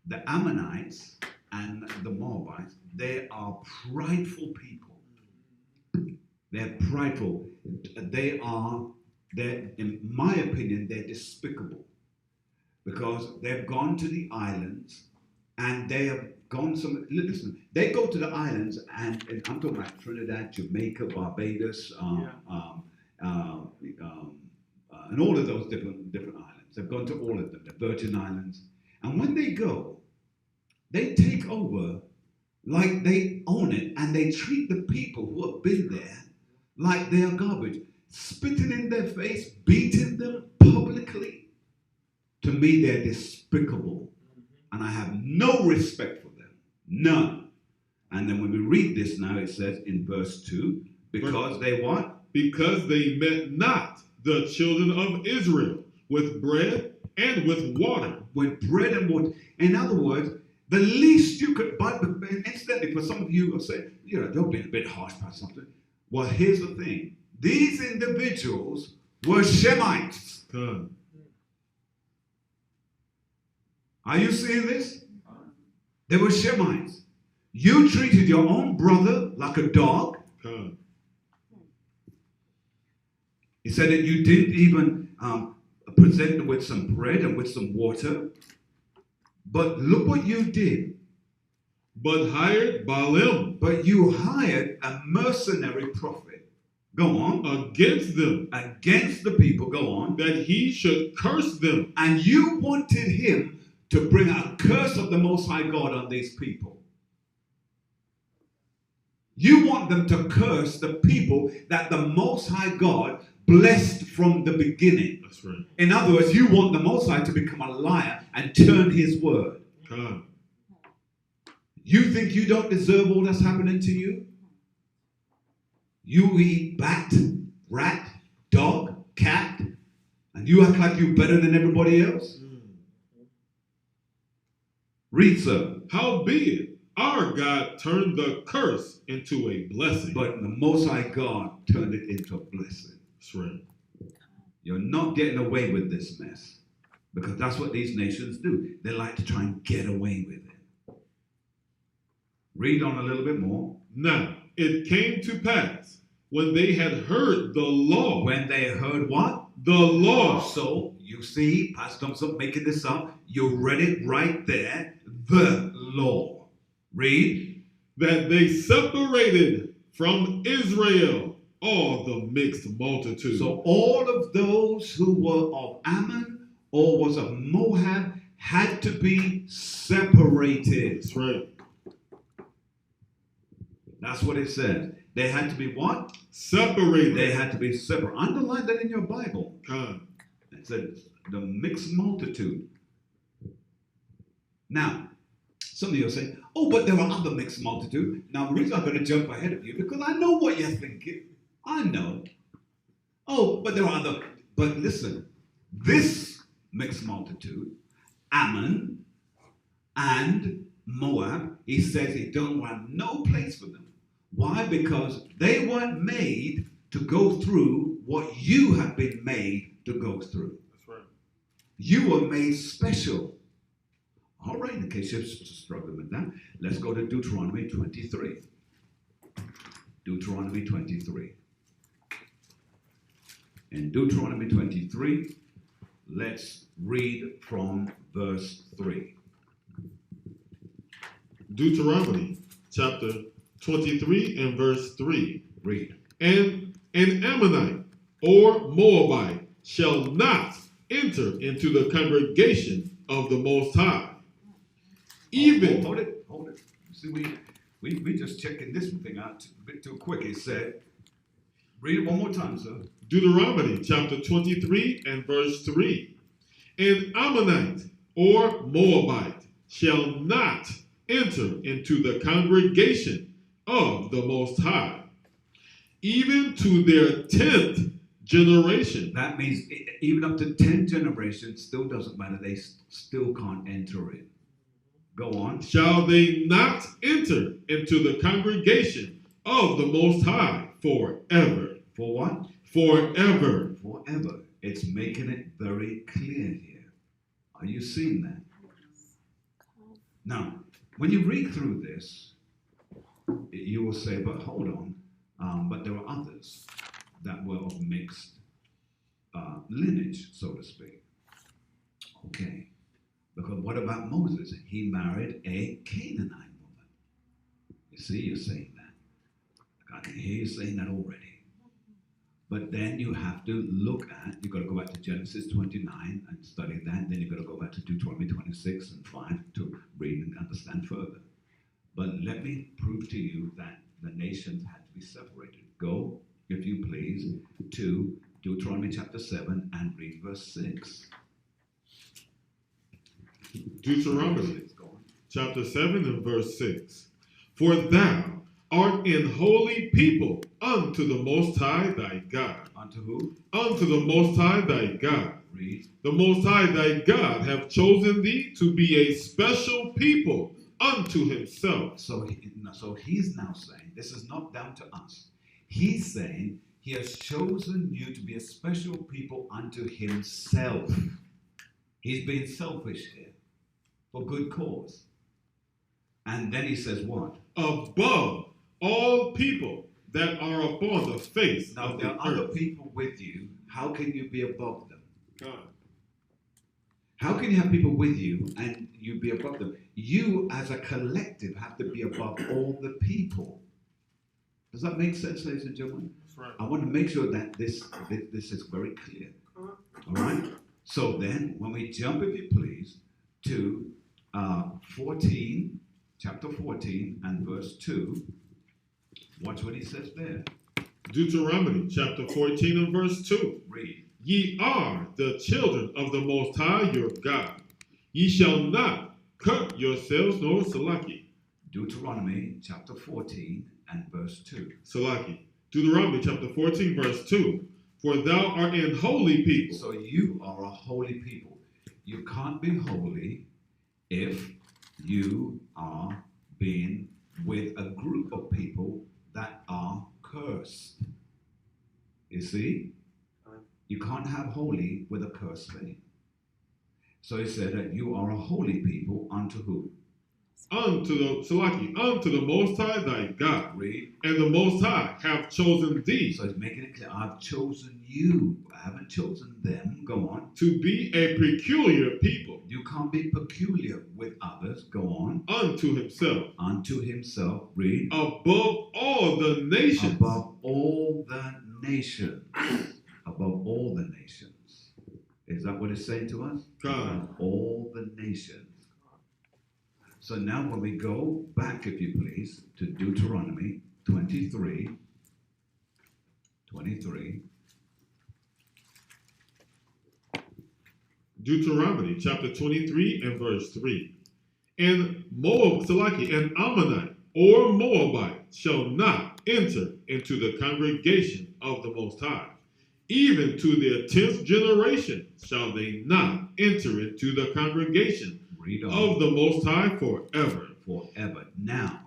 S1: the Ammonites and the Moabites, they are prideful people. They're prideful. They're, in my opinion, they're despicable. Because they've gone to the islands and they have gone listen, they go to the islands and I'm talking about Trinidad, Jamaica, Barbados, and all of those different islands. They've gone to all of them, the Virgin Islands. And when they go, they take over like they own it, and they treat the people who have been there like they are garbage, spitting in their face, beating them publicly. To me, they're despicable, and I have no respect for them, none. And then when we read this now, it says in verse 2, because they what?
S5: Because they met not the children of Israel with bread and with water.
S1: With bread and water. In other words, the least you could, but incidentally, for some of you who say, they're being a bit harsh about something. Well, here's the thing. These individuals were Shemites.
S5: Come.
S1: Are you seeing this? They were Shemites. You treated your own brother like a dog.
S5: Come.
S1: He said that you didn't even present them with some bread and with some water. But look what you did.
S5: But hired Balaam.
S1: But you hired a mercenary prophet. Go on.
S5: Against them.
S1: Against the people. Go on.
S5: That he should curse them.
S1: And you wanted him to bring a curse of the Most High God on these people. You want them to curse the people that the Most High God blessed from the beginning.
S5: That's right.
S1: In other words, you want the Most High to become a liar and turn his word.
S5: Come.
S1: You think you don't deserve all that's happening to you? You eat bat, rat, dog, cat, and you act like you're better than everybody else? Read, sir.
S5: Howbeit, our God turned the curse into a blessing.
S1: But the Most High God turned it into a blessing.
S5: That's right.
S1: You're not getting away with this mess. Because that's what these nations do. They like to try and get away with it. Read on a little bit more.
S5: Now, it came to pass, when they had heard the law.
S1: When they heard what?
S5: The law.
S1: So, you see, Pastor Thompson making this up. You read it right there. The law. Read.
S5: That they separated from Israel all the mixed multitude.
S1: So all of those who were of Ammon or was of Moab had to be separated.
S5: That's right.
S1: That's what it says. They had to be what?
S5: Separated.
S1: They had to be separate. Underline that in your Bible.
S5: Come.
S1: It says the mixed multitude. Now, Some of you are saying, oh, but there are other mixed multitude. Now, the reason I'm going to jump ahead of you, because I know what you're thinking. I know. Oh, but there are other. But listen, this mixed multitude, Ammon and Moab, he says he don't want no place for them. Why? Because they weren't made to go through what you have been made to go through.
S5: That's right.
S1: You were made special. All right, in case you're struggling with that, let's go to Deuteronomy 23. Deuteronomy 23. In Deuteronomy 23, let's read from verse 3.
S5: Deuteronomy chapter 23 and verse 3.
S1: Read.
S5: And an Ammonite or Moabite shall not enter into the congregation of the Most High. Even
S1: Hold it. See, we just checking this thing out a bit too quick. It said, read it one more time, sir.
S5: Deuteronomy chapter 23 and verse 3. An Ammonite or Moabite shall not enter into the congregation of the Most High, even to their 10th generation.
S1: That means even up to 10 generations, still doesn't matter. They still can't enter in. Go on.
S5: Shall they not enter into the congregation of the Most High forever?
S1: For what?
S5: Forever.
S1: Forever. It's making it very clear here. Are you seeing that? Now, when you read through this, you will say, but hold on, but there are others that were of mixed lineage, so to speak. Okay. Because what about Moses? He married a Canaanite woman. You see, you're saying that. I can hear you saying that already. But then you have to look at, you've got to go back to Genesis 29 and study that. Then you've got to go back to Deuteronomy 26 and 5 to read and understand further. But let me prove to you that the nations had to be separated. Go, if you please, to Deuteronomy chapter 7 and read verse 6.
S5: Deuteronomy chapter 7 and verse 6. For thou art an holy people unto the Most High thy God.
S1: Unto who?
S5: Unto the Most High thy God.
S1: Read.
S5: The Most High thy God hath chosen thee to be a special people unto himself.
S1: So he's now saying, this is not down to us. He's saying he has chosen you to be a special people unto himself. He's being selfish here for good cause. And then he says what?
S5: Above all people that are upon the face
S1: Now,
S5: of
S1: there
S5: the
S1: are other
S5: earth.
S1: people with you. How can you be above them?
S5: God.
S1: How can you have people with you and you be above them? You, as a collective, have to be above all the people. Does that make sense, ladies and gentlemen?
S5: That's right.
S1: I want to make sure that this is very clear. All right? So then, when we jump, if you please, to 14, chapter 14 and verse 2, watch what he says there.
S5: Deuteronomy chapter 14 and verse 2.
S1: Read.
S5: Ye are the children of the Most High your God. Ye shall not cut yourselves nor Salaki.
S1: Deuteronomy chapter 14 and verse 2.
S5: Salaki. Deuteronomy chapter 14 verse 2. For thou art an holy people.
S1: So you are a holy people. You can't be holy if you are being with a group of people that are cursed. You see? You can't have holy with a cursed thing. So he said that you are a holy people unto who?
S5: Unto the Most High thy God.
S1: Read.
S5: And the Most High have chosen thee
S1: So he's making it clear, I've chosen you. I haven't chosen them. Go on.
S5: to be a peculiar people
S1: You can't be peculiar with others. Go on.
S5: unto himself,
S1: Unto himself. Read.
S5: above all the nations.
S1: Above all the nations. Above all the nations. Is that what it's saying to us?
S5: God.
S1: Above all the nations. So now when we go back, if you please, to Deuteronomy 23.
S5: Deuteronomy chapter 23 and verse 3. And and Ammonite or Moabite shall not enter into the congregation of the Most High. Even to their 10th generation shall they not enter into the congregation of the Most High forever.
S1: Forever. Now,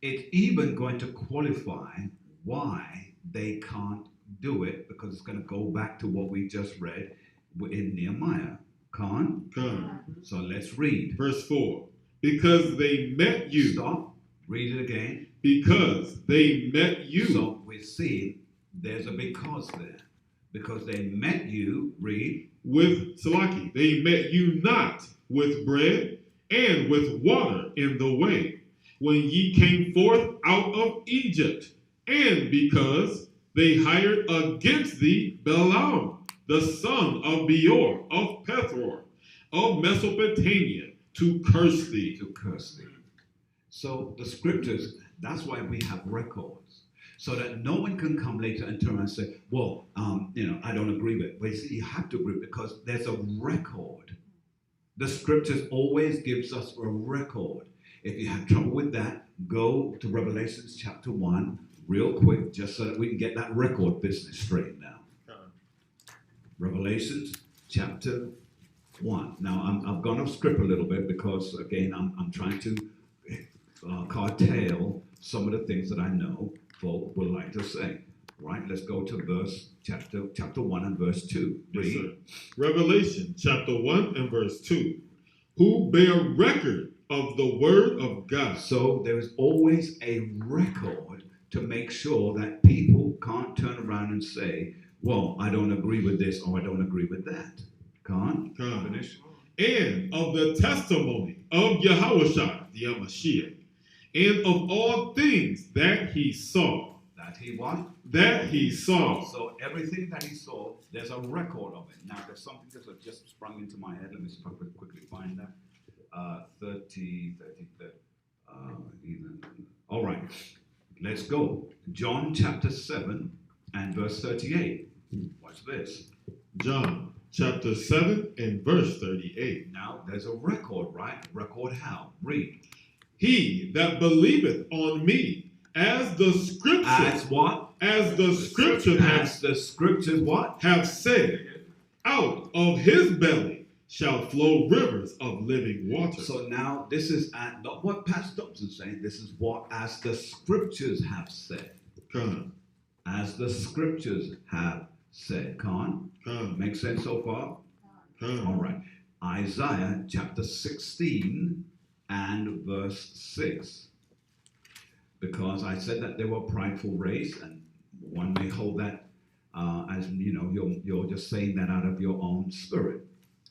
S1: it's even going to qualify why they can't do it, because it's going to go back to what we just read in Nehemiah. Can't? So let's read.
S5: Verse 4. Because they met you.
S1: Stop. Read it again.
S5: Because they met you.
S1: So we see there's a because there. Because they met you, read.
S5: With Salaki. They met you not with bread and with water in the way, when ye came forth out of Egypt. And because they hired against thee Balaam, the son of Beor, of Pethor, of Mesopotamia, to curse thee.
S1: To curse thee. So the scriptures, that's why we have records. So that no one can come later and turn around and say, well, I don't agree with it. But you see, you have to agree because there's a record. The scriptures always gives us a record. If you have trouble with that, go to Revelations chapter 1 real quick, just so that we can get that record business straightened out. Revelations chapter 1. Now, I'm going to script a little bit because, again, I'm trying to curtail some of the things that I know folk would like to say. Right? Let's go to chapter 1 and verse 2.
S5: Yes, sir. Revelation chapter 1 and verse 2. Who bear record of the word of God.
S1: So there is always a record to make sure that people can't turn around and say, well, I don't agree with this or I don't agree with that. Can't?
S5: Finish. And of the testimony of Yahushua, the Mashiach, and of all things that he saw.
S1: That he what?
S5: That he saw.
S1: So everything that he saw, there's a record of it. Now, there's something that just sprung into my head. Let me quickly find that. 30. All right. Let's go. John chapter 7 and verse 38. Watch this.
S5: John chapter 7 and verse 38.
S1: Now, there's a record, right? Record how? Read.
S5: He that believeth on me, as the scriptures.
S1: As what?
S5: As the scriptures have.
S1: As the scriptures what?
S5: Have said, out of his belly shall flow rivers of living water.
S1: So now this is not what Pastor Thompson's saying. This is what as the scriptures have said.
S5: Come.
S1: As the scriptures have said. Come. Make sense so far?
S5: Come.
S1: All right. Isaiah chapter 16 and verse 6. Because I said that they were a prideful race, and one may hold that as, you're just saying that out of your own spirit.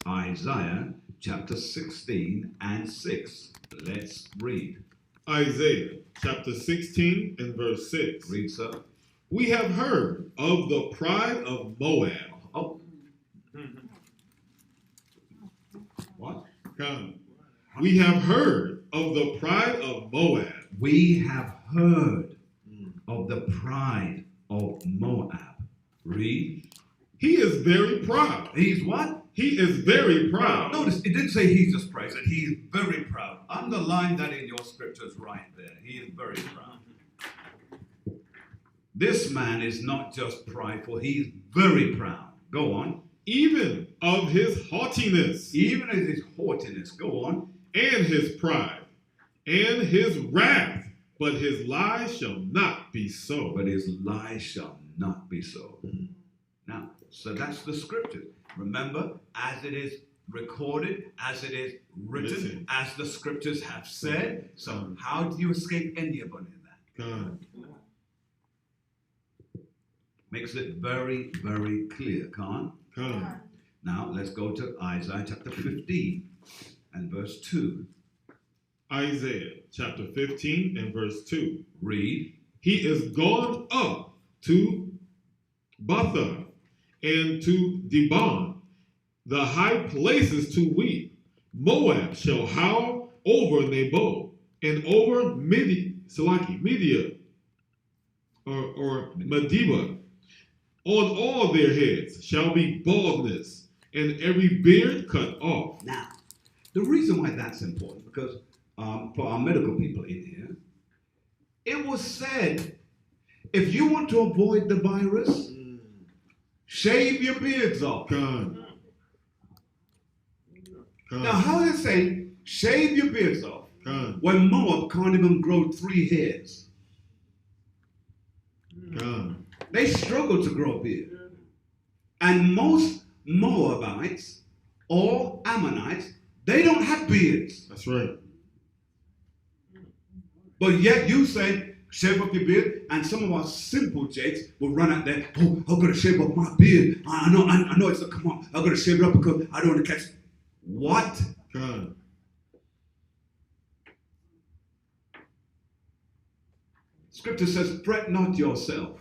S1: Isaiah chapter 16 and 6. Let's read.
S5: Isaiah chapter 16 and verse 6.
S1: Read, sir.
S5: We have heard of the pride of Moab.
S1: Oh. What?
S5: Come. We have heard of the pride of Moab.
S1: We have heard of the pride of Moab. Read.
S5: He is very proud.
S1: He's what?
S5: He is very proud.
S1: Notice, it didn't say he's just proud. It said he is very proud. Underline that in your scriptures right there. He is very proud. This man is not just prideful. He's very proud. Go on.
S5: Even of his haughtiness.
S1: Even of his haughtiness. Go on.
S5: And his pride. And his wrath. But his lies shall not be so.
S1: But his lies shall not be so. Now, so that's the scripture. Remember, as it is recorded, as it is written, as the scriptures have said. So how do you escape any of that?
S5: God.
S1: Makes it very, very clear, Khan.
S5: God.
S1: Now, let's go to Isaiah chapter 15 and verse 2.
S5: Isaiah chapter 15 and verse 2.
S1: Read.
S5: He is gone up to Bether and to Dibon, the high places to weep. Moab shall howl over Nebo and over Media or Medeba. On all their heads shall be baldness, and every beard cut off.
S1: Now, The reason why that's important, because for our medical people in here, it was said, if you want to avoid the virus, shave your beards off.
S5: Come.
S1: Now, how does it say, shave your beards off,
S5: Come.
S1: when Moab can't even grow 3 hairs?
S5: Come.
S1: They struggle to grow a beard. And most Moabites or Ammonites, they don't have beards.
S5: That's right.
S1: But yet you say, shave off your beard, and some of our simple jakes will run out there, oh, I'm going to shave off my beard. I know it's a come on. I'm going to shave it up because I don't want to catch. What?
S5: Come.
S1: Scripture says, fret not yourself.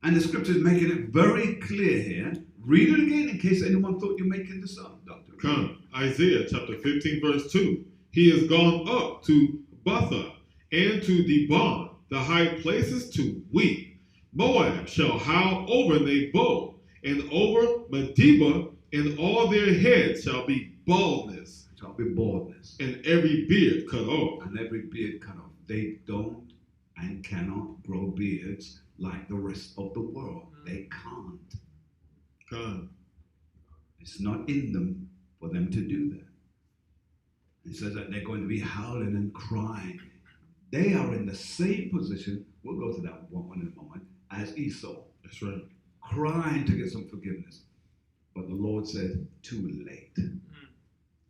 S1: And the scripture is making it very clear here. Read it again in case anyone thought you're making this up, Doctor.
S5: Come. Isaiah chapter 15, verse 2. He has gone up to Betha and to Dibon, the high places, to weep. Moab shall howl over Nebo, and over Medeba, and all their heads shall be baldness,
S1: Shall be baldness.
S5: and every beard cut off.
S1: And every beard cut off. They don't and cannot grow beards like the rest of the world. They can't.
S5: Come.
S1: It's not in them for them to do that. It says that they're going to be howling and crying. They are in the same position, we'll go to that one in a moment, as Esau.
S5: That's right.
S1: Crying to get some forgiveness. But the Lord said, too late.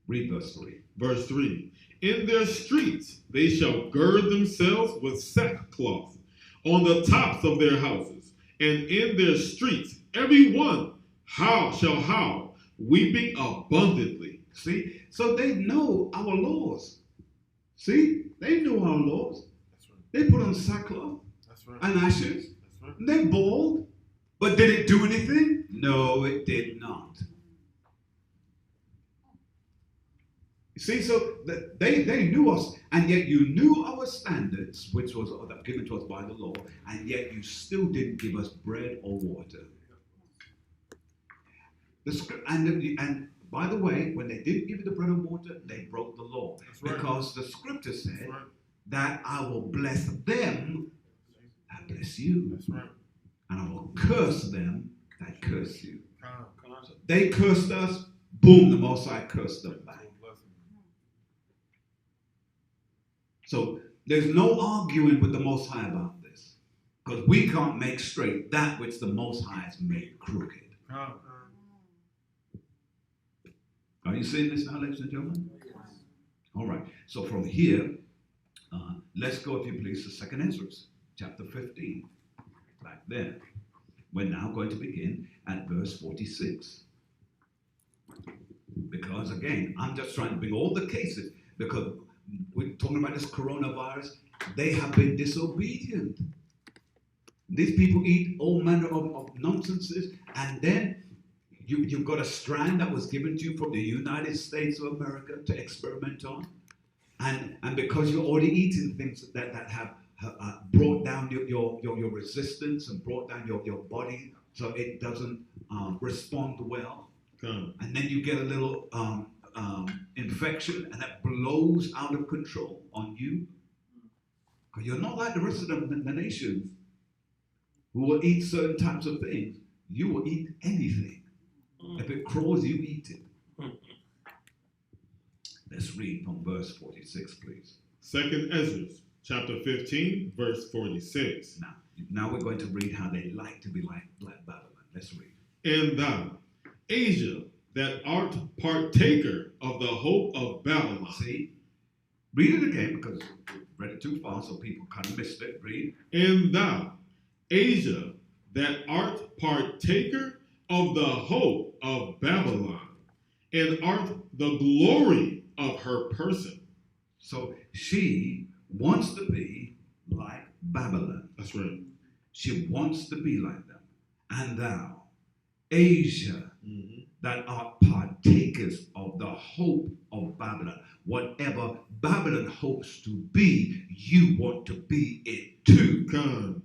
S1: Read verse 3.
S5: Verse 3. In their streets they shall gird themselves with sackcloth on the tops of their houses, and in their streets every one shall howl, weeping abundantly.
S1: See? So they know our laws. See? They know our laws.
S5: That's right.
S1: They put on sackcloth
S5: That's right.
S1: and ashes.
S5: That's right.
S1: They're bald. But did it do anything? No, it did not. You see, so they knew us, and yet you knew our standards, which was given to us by the law, and yet you still didn't give us bread or water. And by the way, when they didn't give you the bread and water, they broke the law.
S5: That's right.
S1: Because the scripture said
S5: That's right.
S1: that I will bless them that bless you,
S5: That's right.
S1: and I will curse them that curse you.
S5: Come.
S1: So they cursed us, boom, the Most High cursed them back. So there's no arguing with the Most High about this, because we can't make straight that which the Most High has made crooked.
S5: Come.
S1: Are you seeing this now, ladies and gentlemen? All right. So from here, let's go, if you please, to 2nd Ezra, chapter 15. Back there. We're now going to begin at verse 46. Because again, I'm just trying to bring all the cases, because we're talking about this coronavirus. They have been disobedient. These people eat all manner of nonsenses, and then you've got a strand that was given to you from the United States of America to experiment on, and because you're already eating things that have brought down your resistance and brought down your body so it doesn't respond well.
S5: Come.
S1: And then you get a little infection, and that blows out of control on you. Because you're not like the rest of the nations who will eat certain types of things. You will eat anything. If it crawls, you eat it. Let's read from verse 46, please.
S5: 2nd Ezra, chapter 15, verse 46.
S1: Now we're going to read how they like to be like Babylon. Let's read.
S5: And thou, Asia, that art partaker of the hope of Babylon.
S1: See? Read it again, because we read it too fast, so people kind of missed it. Read.
S5: And thou, Asia, that art partaker of the hope of Babylon, and art the glory of her person.
S1: So she wants to be like Babylon.
S5: That's right.
S1: She wants to be like them. And thou, Asia,
S5: Mm-hmm.
S1: that art partakers of the hope of Babylon. Whatever Babylon hopes to be, you want to be it too.
S5: Come.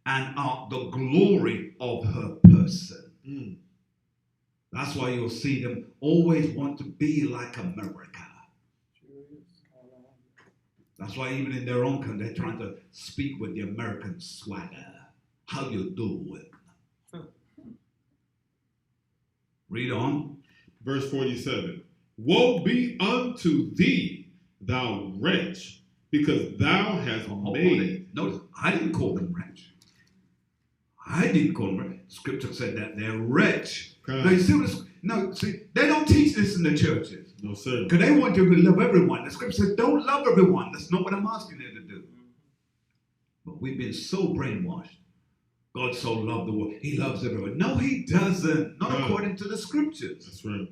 S1: And art the glory of her person.
S5: Mm.
S1: That's why you'll see them always want to be like America. That's why even in their own country, they're trying to speak with the American swagger. How you doing? Read on.
S5: Verse 47. Woe be unto thee, thou wretch, because thou hast made.
S1: Notice, I didn't call them wretch. I didn't call them wretch. Scripture said that they're wretch. Now, you see what they don't teach this in the churches.
S5: No, sir.
S1: Because they want you to love everyone. The scripture says, don't love everyone. That's not what I'm asking you to do. But we've been so brainwashed. God so loved the world. He loves everyone. No, he doesn't. Not according to the scriptures.
S5: That's right.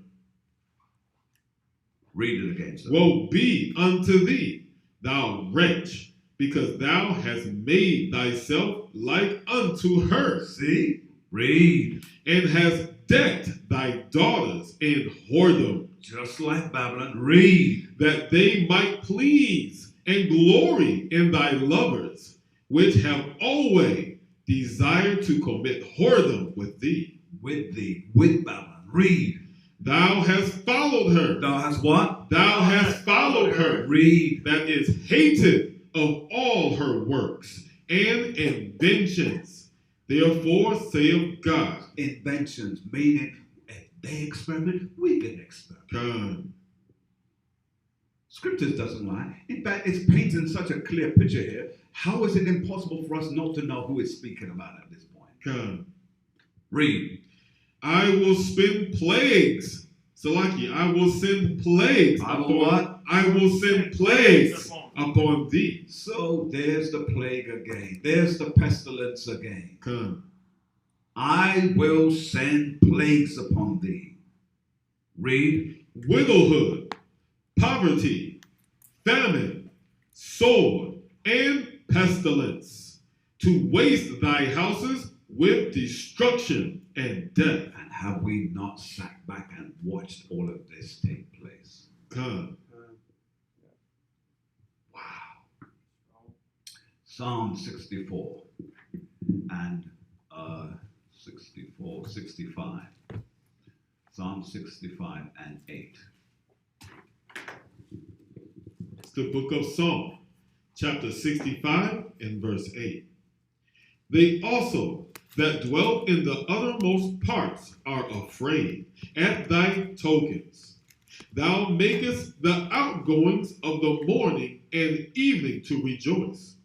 S1: Read it again, sir.
S5: Woe be unto thee, thou wretch, because thou hast made thyself like unto her.
S1: See? Read.
S5: And hast decked thy daughters in whoredom.
S1: Just like Babylon. Read.
S5: That they might please and glory in thy lovers, which have always desired to commit whoredom with thee.
S1: With thee. With Babylon. Read.
S5: Thou hast followed her.
S1: Thou hast what?
S5: Thou hast followed her.
S1: Read.
S5: That is hated of all her works and inventions. Therefore, saith God.
S1: Inventions, meaning if they experiment, we can experiment.
S5: God.
S1: Scriptures doesn't lie. In fact, it's painting such a clear picture here. How is it impossible for us not to know who it's speaking about at this point?
S5: God.
S1: Read.
S5: I will spend plagues. Salaki, I will send plagues.
S1: I will what?
S5: I will send plagues upon thee.
S1: So there's the plague again. There's the pestilence again.
S5: God.
S1: I will send plagues upon thee. Read.
S5: Widowhood, poverty, famine, sword, and pestilence, to waste thy houses with destruction and death.
S1: And have we not sat back and watched all of this take place?
S5: God.
S1: Wow. Psalm 64 and 65. Psalm 65 and 8.
S5: It's the book of Psalm, chapter 65 and verse 8. They also that dwell in the uttermost parts are afraid at thy tokens. Thou makest the outgoings of the morning and evening to rejoice.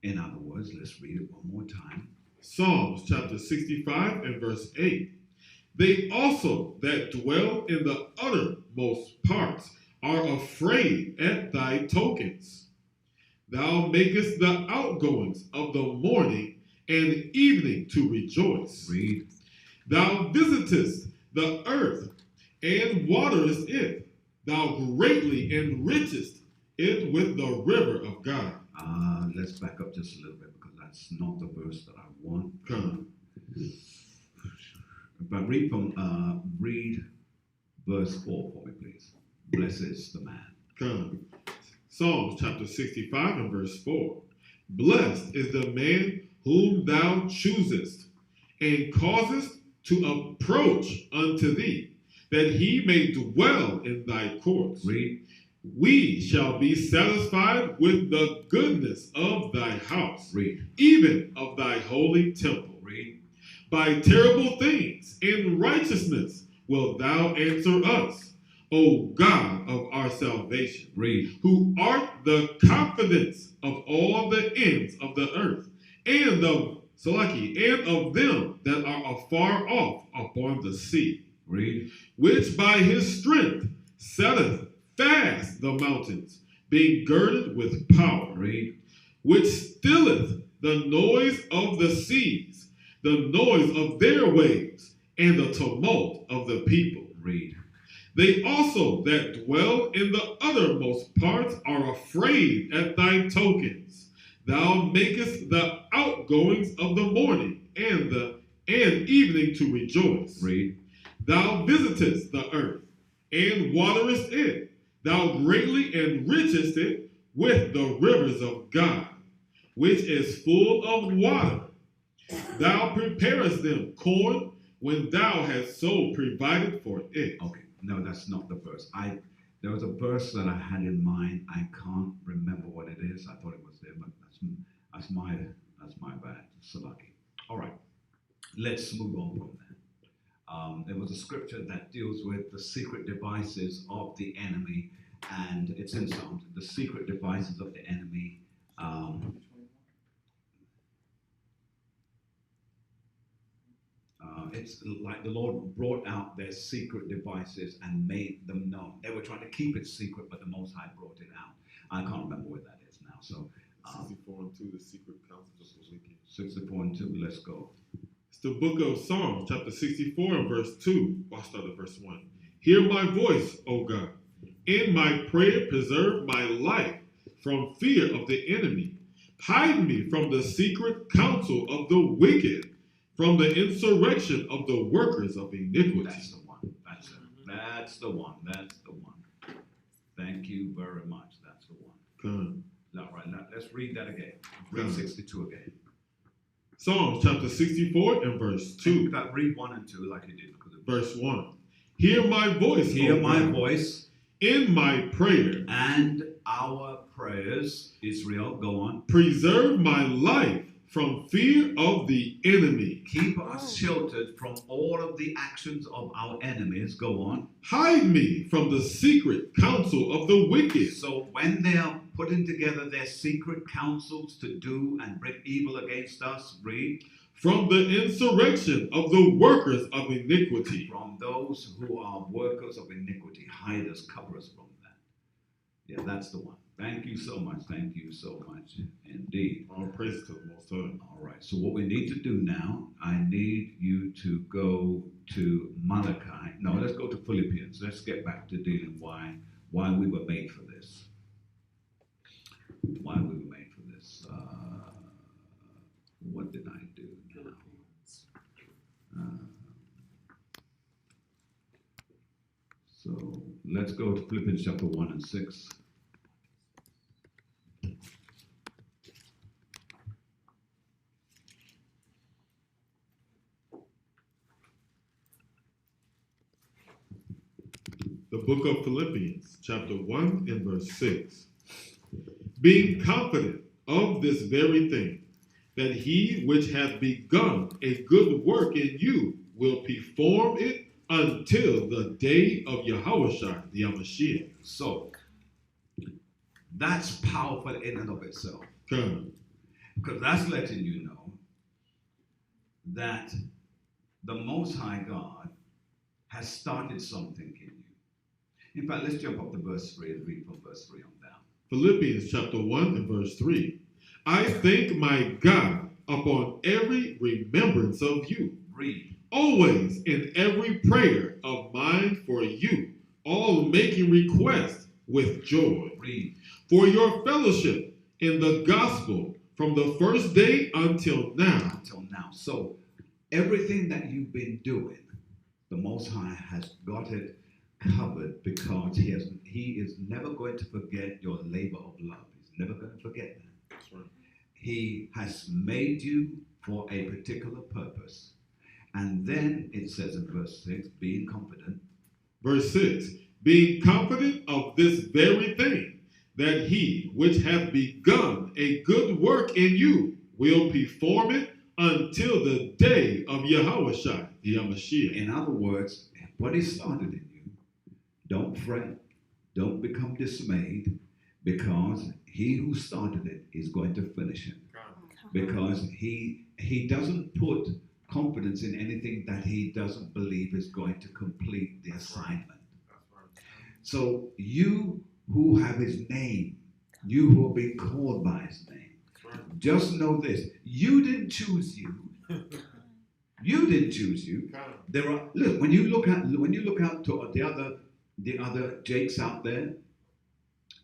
S1: In other words, let's read it one more time.
S5: Psalms chapter 65 and verse 8. They also that dwell in the uttermost parts are afraid at thy tokens. Thou makest the outgoings of the morning and evening to rejoice.
S1: Read.
S5: Thou visitest the earth and waterest it. Thou greatly enrichest it with the river of God.
S1: Let's back up just a little bit because that's not the verse that I want.
S5: Come.
S1: But read verse 4 for me, please. Blessed is the man.
S5: Come. Psalms chapter 65 and verse 4. Blessed is the man whom thou choosest, and causest to approach unto thee, that he may dwell in thy courts.
S1: Read.
S5: We shall be satisfied with the goodness of thy house,
S1: Read.
S5: even of thy holy temple.
S1: Read.
S5: By terrible things in righteousness wilt thou answer us, O God of our salvation.
S1: Read.
S5: Who art the confidence of all the ends of the earth, and of and of them that are afar off upon the sea.
S1: Read.
S5: Which by his strength setteth fast the mountains, being girded with power.
S1: Read.
S5: Which stilleth the noise of the seas, the noise of their waves, and the tumult of the people.
S1: Read.
S5: They also that dwell in the uttermost parts are afraid at thy tokens. Thou makest the outgoings of the morning and evening to rejoice.
S1: Read.
S5: Thou visitest the earth and waterest it. Thou greatly enrichest it with the rivers of God, which is full of water. Thou preparest them corn when thou hast so provided for it.
S1: Okay, no, that's not the verse. There was a verse that I had in mind. I can't remember what it is. I thought it was there, but that's my bad. Salaki. All right, let's move on from that. There was a scripture that deals with the secret devices of the enemy, and it's in Psalms. The secret devices of the enemy. It's like the Lord brought out their secret devices and made them known. They were trying to keep it secret, but the Most High brought it out. I can't remember where that is now. So
S5: 64:2, the secret counsels of the wicked.
S1: 64:2, let's go.
S5: It's the book of Psalms, chapter 64 and verse 2. I'll start at verse 1. Hear my voice, O God. In my prayer, preserve my life from fear of the enemy. Hide me from the secret counsel of the wicked, from the insurrection of the workers of iniquity.
S1: That's the one. That's the one. That's the one. Thank you very much. That's the one. All right, now let's read that again. Read 62 again.
S5: Psalms chapter 64 and verse 2.
S1: Read 1 and 2 like you did.
S5: Verse 1. Hear my voice,
S1: Hear
S5: O
S1: my
S5: God,
S1: voice
S5: in my prayer.
S1: and our prayers. Israel, go on.
S5: Preserve my life from fear of the enemy.
S1: Keep us sheltered from all of the actions of our enemies. Go on.
S5: Hide me from the secret counsel of the wicked.
S1: So when they are putting together their secret counsels to do and bring evil against us, read.
S5: From the insurrection of the workers of iniquity.
S1: From those who are workers of iniquity. Hide us, cover us from that. Yeah, that's the one. Thank you so much. Thank you so much indeed.
S5: All praise to the Most High.
S1: All right. So what we need to do now, I need you to go to Malachi. No, let's go to Philippians. Let's get back to dealing why we were made for this. Why we were made for this. What did I do now? So let's go to Philippians chapter 1 and 6.
S5: The book of Philippians, chapter 1 and verse 6. Being confident of this very thing, that he which hath begun a good work in you will perform it until the day of Yahushua, the Mashiach.
S1: So, that's powerful in and of itself. Because that's letting you know that the Most High God has started something in you. In fact, let's jump up to verse 3 and read from verse 3 on down.
S5: Philippians chapter 1 and verse 3. I thank my God upon every remembrance of you.
S1: Read.
S5: Always in every prayer of mine for you, all making request with joy.
S1: Read.
S5: For your fellowship in the gospel from the first day until now.
S1: Until now. So, everything that you've been doing, the Most High has got it covered because he is never going to forget your labor of love. He's never going to forget that.
S5: That's right.
S1: He has made you for a particular purpose. And then it says in verse 6, being confident.
S5: Verse 6, being confident of this very thing, that he which hath begun a good work in you will perform it until the day of Yahushua, the Mashiach.
S1: In other words, what he started in you, don't fret, don't become dismayed, because he who started it is going to finish it. Because he doesn't put confidence in anything that he doesn't believe is going to complete the assignment. So you who have his name, you who have been called by his name, just know this: you didn't choose you. You didn't choose you. There are look when you look out to the other Jakes out there,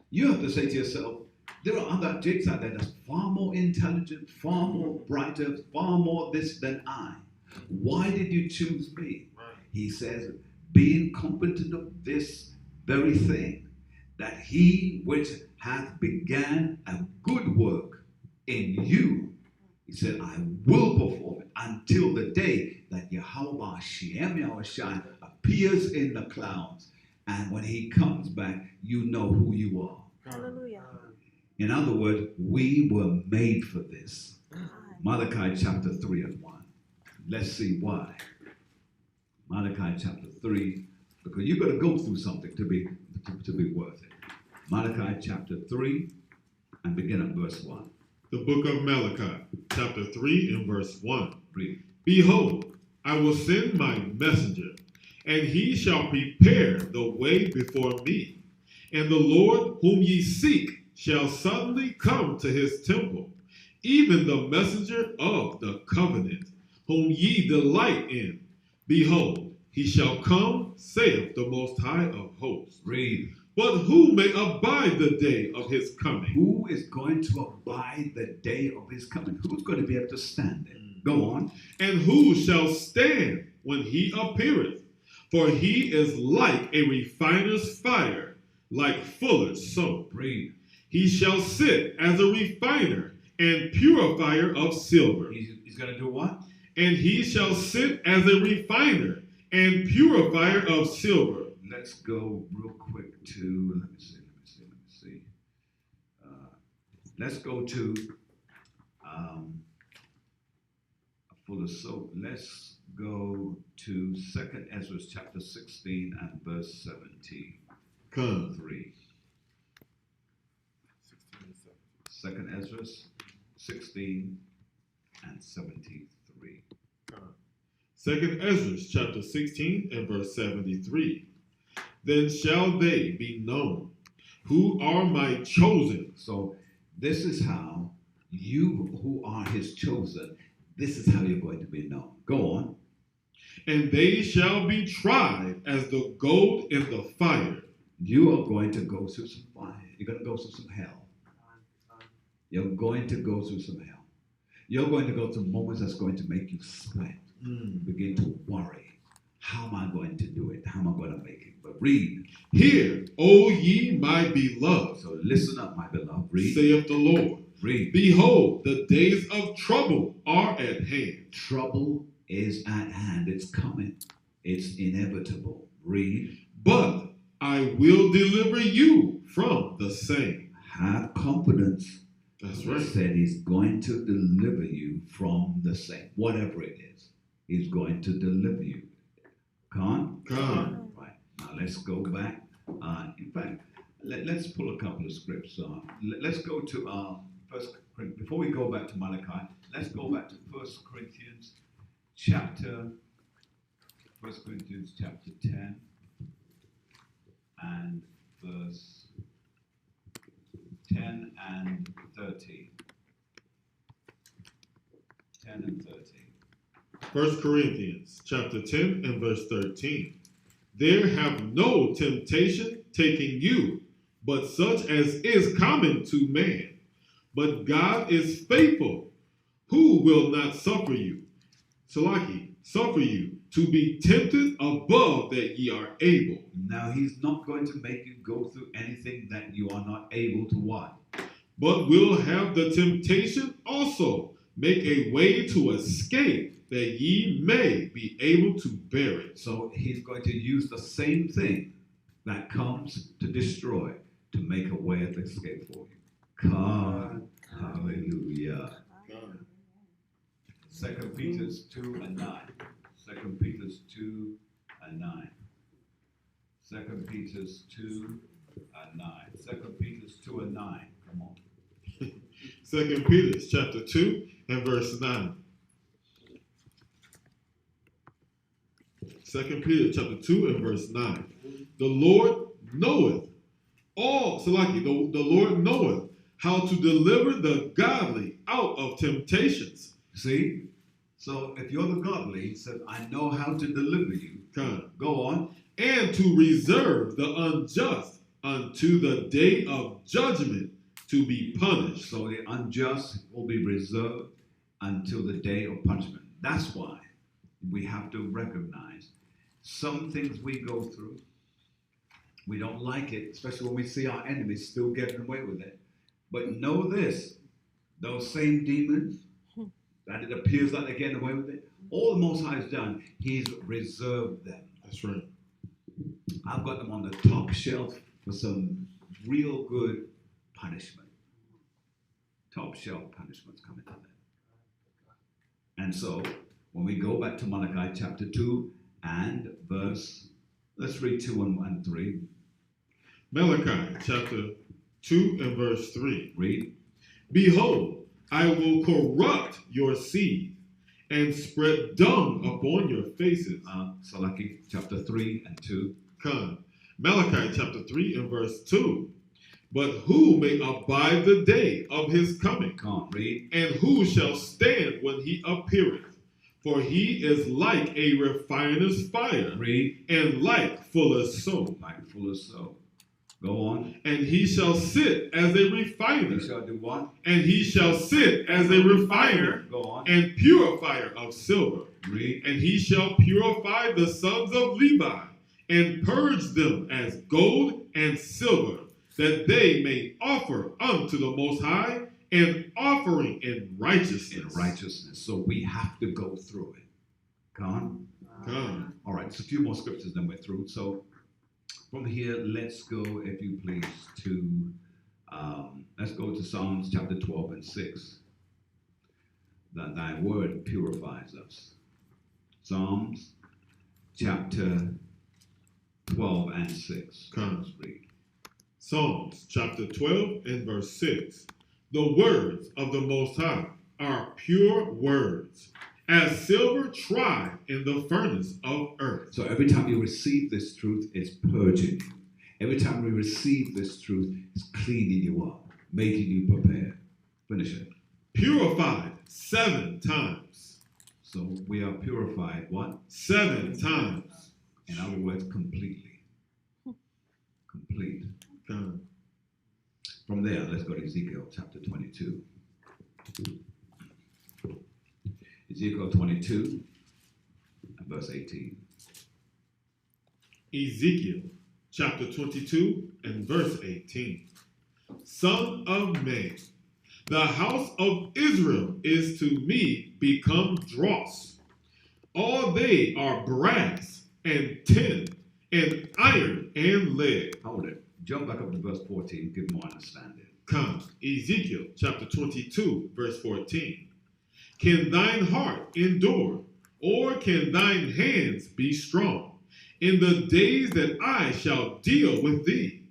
S1: you have to say to yourself, there are other Jakes out there that's far more intelligent, far more brighter, far more this than I. Why did you choose me?
S5: Right.
S1: He says, being competent of this very thing, that he which hath began a good work in you He said, I will perform it until the day that Yahweh Shem Yahushai appears in the clouds. And when he comes back, you know who you are.
S4: Hallelujah.
S1: In other words, we were made for this.
S4: God.
S1: Malachi chapter 3 and 1. Let's see why. Malachi chapter 3, because you've got to go through something to be worth it. Malachi chapter 3 and begin at verse 1.
S5: The book of Malachi, chapter 3 and verse 1.
S1: Read.
S5: Behold, I will send my messenger, and he shall prepare the way before me. And the Lord whom ye seek shall suddenly come to his temple, even the messenger of the covenant, whom ye delight in. Behold, he shall come, saith the Most High of hosts.
S1: Read.
S5: But who may abide the day of his coming?
S1: Who is going to abide the day of his coming? Who's going to be able to stand it? Go on.
S5: And who shall stand when he appeareth? For he is like a refiner's fire, like fuller's soap.
S1: Read.
S5: He shall sit as a refiner and purifier of silver.
S1: He's going to do what?
S5: And he shall sit as a refiner and purifier of silver.
S1: Let's go real quick to, let me see. Let's go to full of soap. Let's go to 2nd Ezra chapter 16 and verse 17.
S5: Come.
S1: 3. 2nd Ezra 16 and 73.
S5: 2nd Ezra chapter 16 and verse 73. Then shall they be known who are my chosen.
S1: So this is how you who are his chosen, this is how you're going to be known. Go on.
S5: And they shall be tried as the gold in the fire.
S1: You are going to go through some fire. You're going to go through some hell. You're going to go through some hell. You're going to go through moments that's going to make you sweat. Begin to worry. How am I going to do it? How am I going to make it? But read.
S5: Hear, O ye my beloved.
S1: So listen up, my beloved. Read.
S5: Saith the Lord.
S1: Read.
S5: Behold, the days of trouble are at hand.
S1: Trouble is at hand. It's coming. It's inevitable. Read.
S5: But I will deliver you from the same.
S1: Have confidence.
S5: That's
S1: He
S5: right.
S1: said he's going to deliver you from the same. Whatever it is, he's going to deliver you. Come?
S5: Come.
S1: Right. Now let's go back. In fact, let's pull a couple of scripts. Let's go to First. Before we go back to Malachi, let's go back to 1 Corinthians chapter 10 and verse 10 and 13. 10 and 13.
S5: 1 Corinthians chapter 10 and verse 13. There have no temptation taking you, but such as is common to man. But God is faithful, who will not suffer you to be tempted above that ye are able.
S1: Now he's not going to make you go through anything that you are not able to what?
S5: But will have the temptation also make a way to escape, that ye may be able to bear it.
S1: So he's going to use the same thing that comes to destroy to make a way of escape for you. God, hallelujah. 2 Peter 2 and 9. 2 Peter 2 and 9. 2 Peter 2 and 9. 2 Peter 2 and 9. Come on.
S5: 2 Peter chapter 2 and verse 9. 2 Peter chapter 2 and verse 9. The Lord knoweth the Lord knoweth how to deliver the godly out of temptations.
S1: See? So if you're the godly, he said, I know how to deliver you. Go on.
S5: And to reserve the unjust unto the day of judgment to be punished.
S1: So the unjust will be reserved until the day of punishment. That's why we have to recognize some things we go through. We don't like it, especially when we see our enemies still getting away with it. But know this, those same demons, that it appears like they're getting away with it. All the Most High has done, He's reserved them.
S5: That's right.
S1: I've got them on the top shelf for some real good punishment. Top shelf punishments coming to them. And so, when we go back to Malachi chapter 2 and verse, let's read 2 and 3.
S5: Malachi chapter 2 and verse 3.
S1: Read.
S5: Behold, I will corrupt your seed and spread dung upon your faces.
S1: Salaki chapter 3 and 2.
S5: Come. Malachi chapter 3 and verse 2. But who may abide the day of his coming?
S1: Can't read.
S5: And who shall stand when he appeareth? For he is like a refiner's fire,
S1: Read.
S5: and like fuller's soap.
S1: Like fuller's soap. Go on.
S5: And he shall sit as a refiner,
S1: You shall do what?
S5: and he shall sit as a refiner
S1: Go on.
S5: and purifier of silver.
S1: Read.
S5: And he shall purify the sons of Levi, and purge them as gold and silver, that they may offer unto the Most High an offering in righteousness.
S1: In righteousness. So we have to go through it. Come
S5: Come.
S1: All right, so a few more scriptures, then we're through. So from here, let's go, if you please, to let's go to Psalms chapter 12 and 6. That thy word purifies us. Psalms chapter 12 and 6.
S5: Come.
S1: Let's read.
S5: Psalms chapter 12 and verse 6. The words of the Most High are pure words, as silver tried in the furnace of earth.
S1: So every time you receive this truth, it's purging you. Every time we receive this truth, it's cleaning you up, making you prepared. Finish it.
S5: Purified 7 times.
S1: So we are purified, what?
S5: 7 times.
S1: In other words, completely. Complete.
S5: Come.
S1: From there, let's go to Ezekiel chapter 22. Ezekiel 22 and verse 18.
S5: Ezekiel chapter 22 and verse 18. Son of man, the house of Israel is to me become dross. All they are brass and tin and iron and lead.
S1: Hold it. Jump back up to verse 14, give more understanding.
S5: Come, Ezekiel chapter 22, verse 14. Can thine heart endure, or can thine hands be strong, in the days that I shall deal with thee?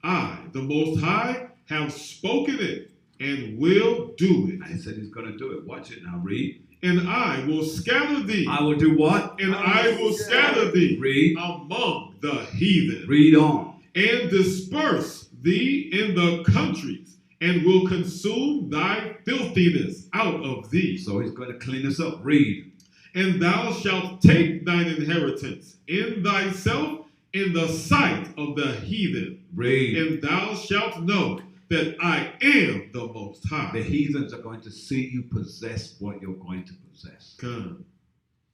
S5: I, the Most High, have spoken it, and will do it.
S1: And he said he's going to do it. Watch it now. Read.
S5: And I will scatter thee,
S1: I will do what?
S5: and I will scatter thee
S1: Read.
S5: among the heathen,
S1: Read on.
S5: and disperse thee in the countries, and will consume thy filthiness out of thee.
S1: So he's going to clean us up. Read.
S5: And thou shalt take thine inheritance in thyself in the sight of the heathen,
S1: Read.
S5: and thou shalt know that I am the Most High.
S1: The heathens are going to see you possess what you're going to possess.
S5: Come.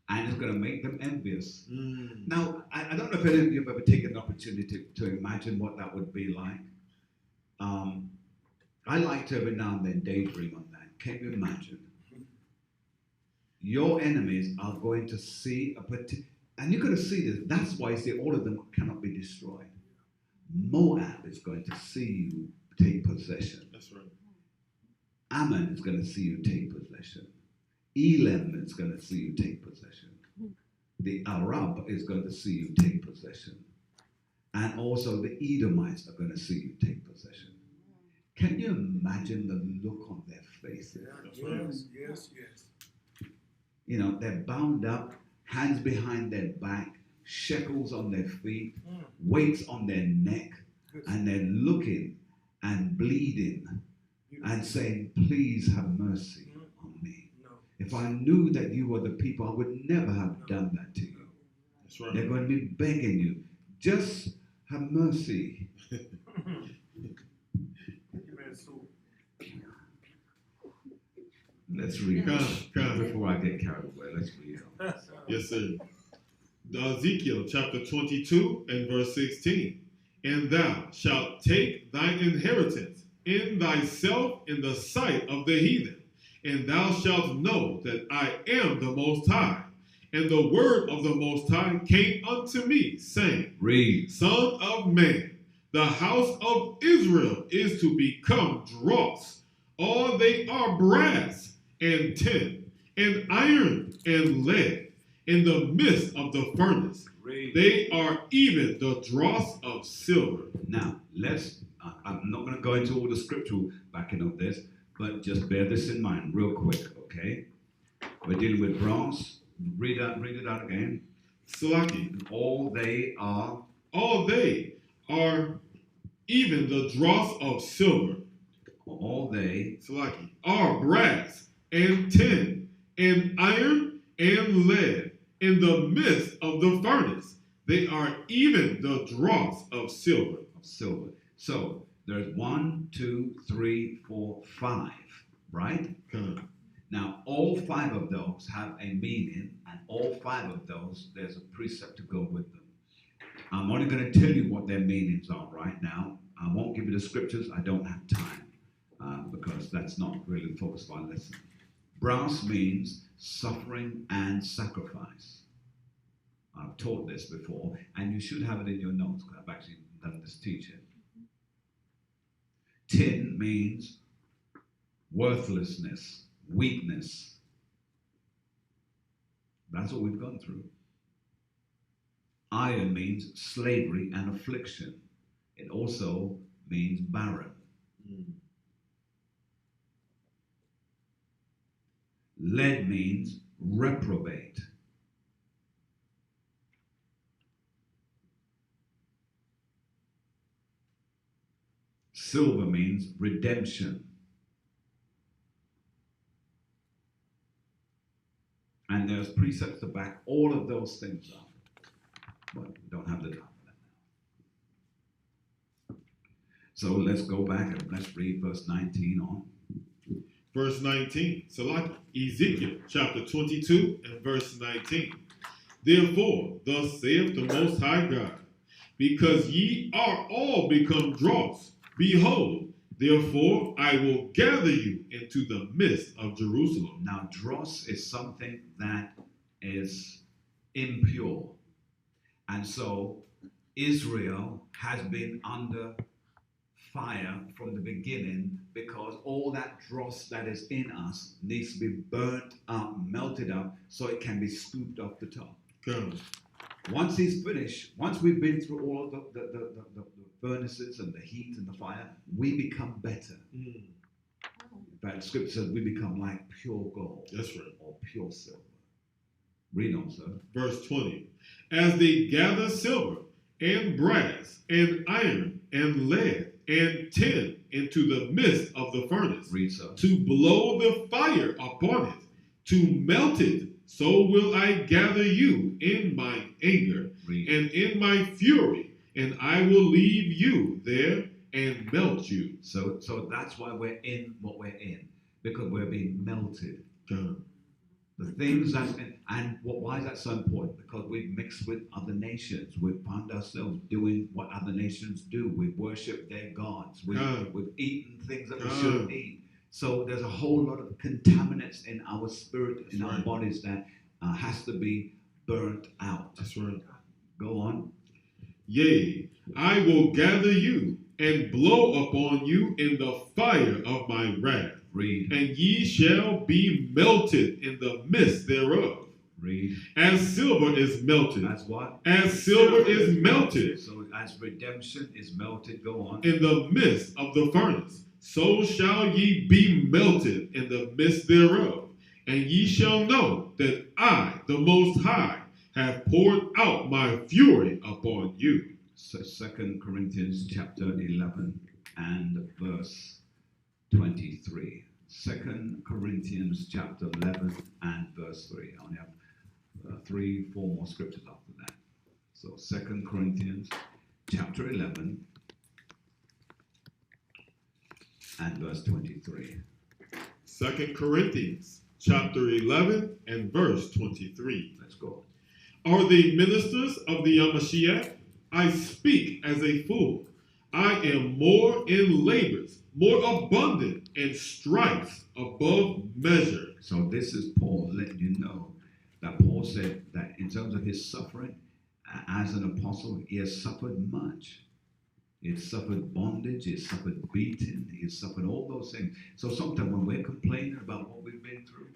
S1: And it's going to make them envious.
S5: Mm.
S1: Now, I don't know if any of you have ever taken an opportunity to imagine what that would be like. I like to every now and then daydream on that. Can you imagine? Your enemies are going to see and you're going to see this. That's why I say all of them cannot be destroyed. Moab is going to see you take possession.
S5: That's right.
S1: Ammon is going to see you take possession. Elam is going to see you take possession. The Arab is going to see you take possession. And also the Edomites are going to see you take possession. Can you imagine the look on their faces?
S7: Yes.
S1: You know, they're bound up, hands behind their back, shekels on their feet, weights on their neck, and they're looking and bleeding and saying, please have mercy on me. If I knew that you were the people, I would never have done that to you.
S5: That's right.
S1: They're going to be begging you, just have mercy. Let's read.
S5: Come.
S1: Before I get carried away, let's read.
S5: Yes, sir. Ezekiel chapter 22 and verse 16. And thou shalt take thine inheritance in thyself in the sight of the heathen, and thou shalt know that I am the Most High. And the word of the Most High came unto me, saying,
S1: Read.
S5: Son of man, the house of Israel is to become dross. All they are brass and tin, and iron and lead, in the midst of the furnace.
S1: Read.
S5: They are even the dross of silver.
S1: Now, I'm not going to go into all the scriptural backing of this, but just bear this in mind real quick, okay? We're dealing with brass. Read it out again.
S5: Salaki.
S1: All they are
S5: even the dross of silver.
S1: All they
S5: Salaki, are brass and tin and iron and lead in the midst of the furnace. They are even the dross of silver.
S1: So there's 1, 2, 3, 4, 5, right? Now all 5 of those have a meaning, and all 5 of those there's a precept to go with them. I'm only going to tell you what their meanings are right now. I won't give you the scriptures. I don't have time because that's not really the focus of our lesson. Brass means suffering and sacrifice. I've taught this before, and you should have it in your notes because I've actually done this teaching. Tin means worthlessness, weakness. That's what we've gone through. Iron means slavery and affliction. It also means barren. Lead means reprobate. Silver means redemption. And there's precepts to back all of those things up. But we don't have the time for that now. So let's go back and let's read verse 19 on.
S5: Verse 19, Salaki, Ezekiel chapter 22 and verse 19. Therefore, thus saith the Most High God, because ye are all become dross, behold, therefore I will gather you into the midst of Jerusalem.
S1: Now, dross is something that is impure. And so Israel has been under fire from the beginning because all that dross that is in us needs to be burnt up, melted up, so it can be scooped off the top.
S5: Come.
S1: Once he's finished, once we've been through all of the furnaces and the heat and the fire, we become better. In fact, scripture says we become like pure gold.
S5: That's right.
S1: Or pure silver. Read on, sir.
S5: Verse 20. As they gather silver and brass and iron and lead and tin into the midst of the furnace,
S1: read, sir,
S5: to blow the fire upon it, to melt it, so will I gather you in my anger and in my fury, and I will leave you there and melt you.
S1: So that's why we're in what we're in, because we're being melted. The things that's in, and why is that so important? Because we've mixed with other nations. We've found ourselves doing what other nations do. We've worshipped their gods. We've eaten things that we shouldn't eat. So there's a whole lot of contaminants in our spirit, in our bodies that has to be burnt out.
S5: That's right.
S1: Go on.
S5: Yea, I will gather you and blow upon you in the fire of my wrath.
S1: Read.
S5: And ye shall be melted in the midst thereof.
S1: Read.
S5: As silver is melted.
S1: As what?
S5: As silver is melted.
S1: So as redemption is melted, go on.
S5: In the midst of the furnace, so shall ye be melted in the midst thereof. And ye shall know that I, the Most High, have poured out my fury upon you.
S1: So 2 Corinthians chapter 11 and verse 23. 2 Corinthians chapter 11 and verse 3. I only have 3-4 more scriptures after that. So 2 Corinthians chapter 11 and verse 23.
S5: 2 Corinthians chapter 11 and verse 23.
S1: Let's go.
S5: Are they ministers of the Mashiach? I speak as a fool. I am more in labors more abundant, and stripes above measure.
S1: So this is Paul letting you know that Paul said that in terms of his suffering as an apostle, he has suffered much. He has suffered bondage, he has suffered beating, he has suffered all those things. So sometimes when we're complaining about what we've been through,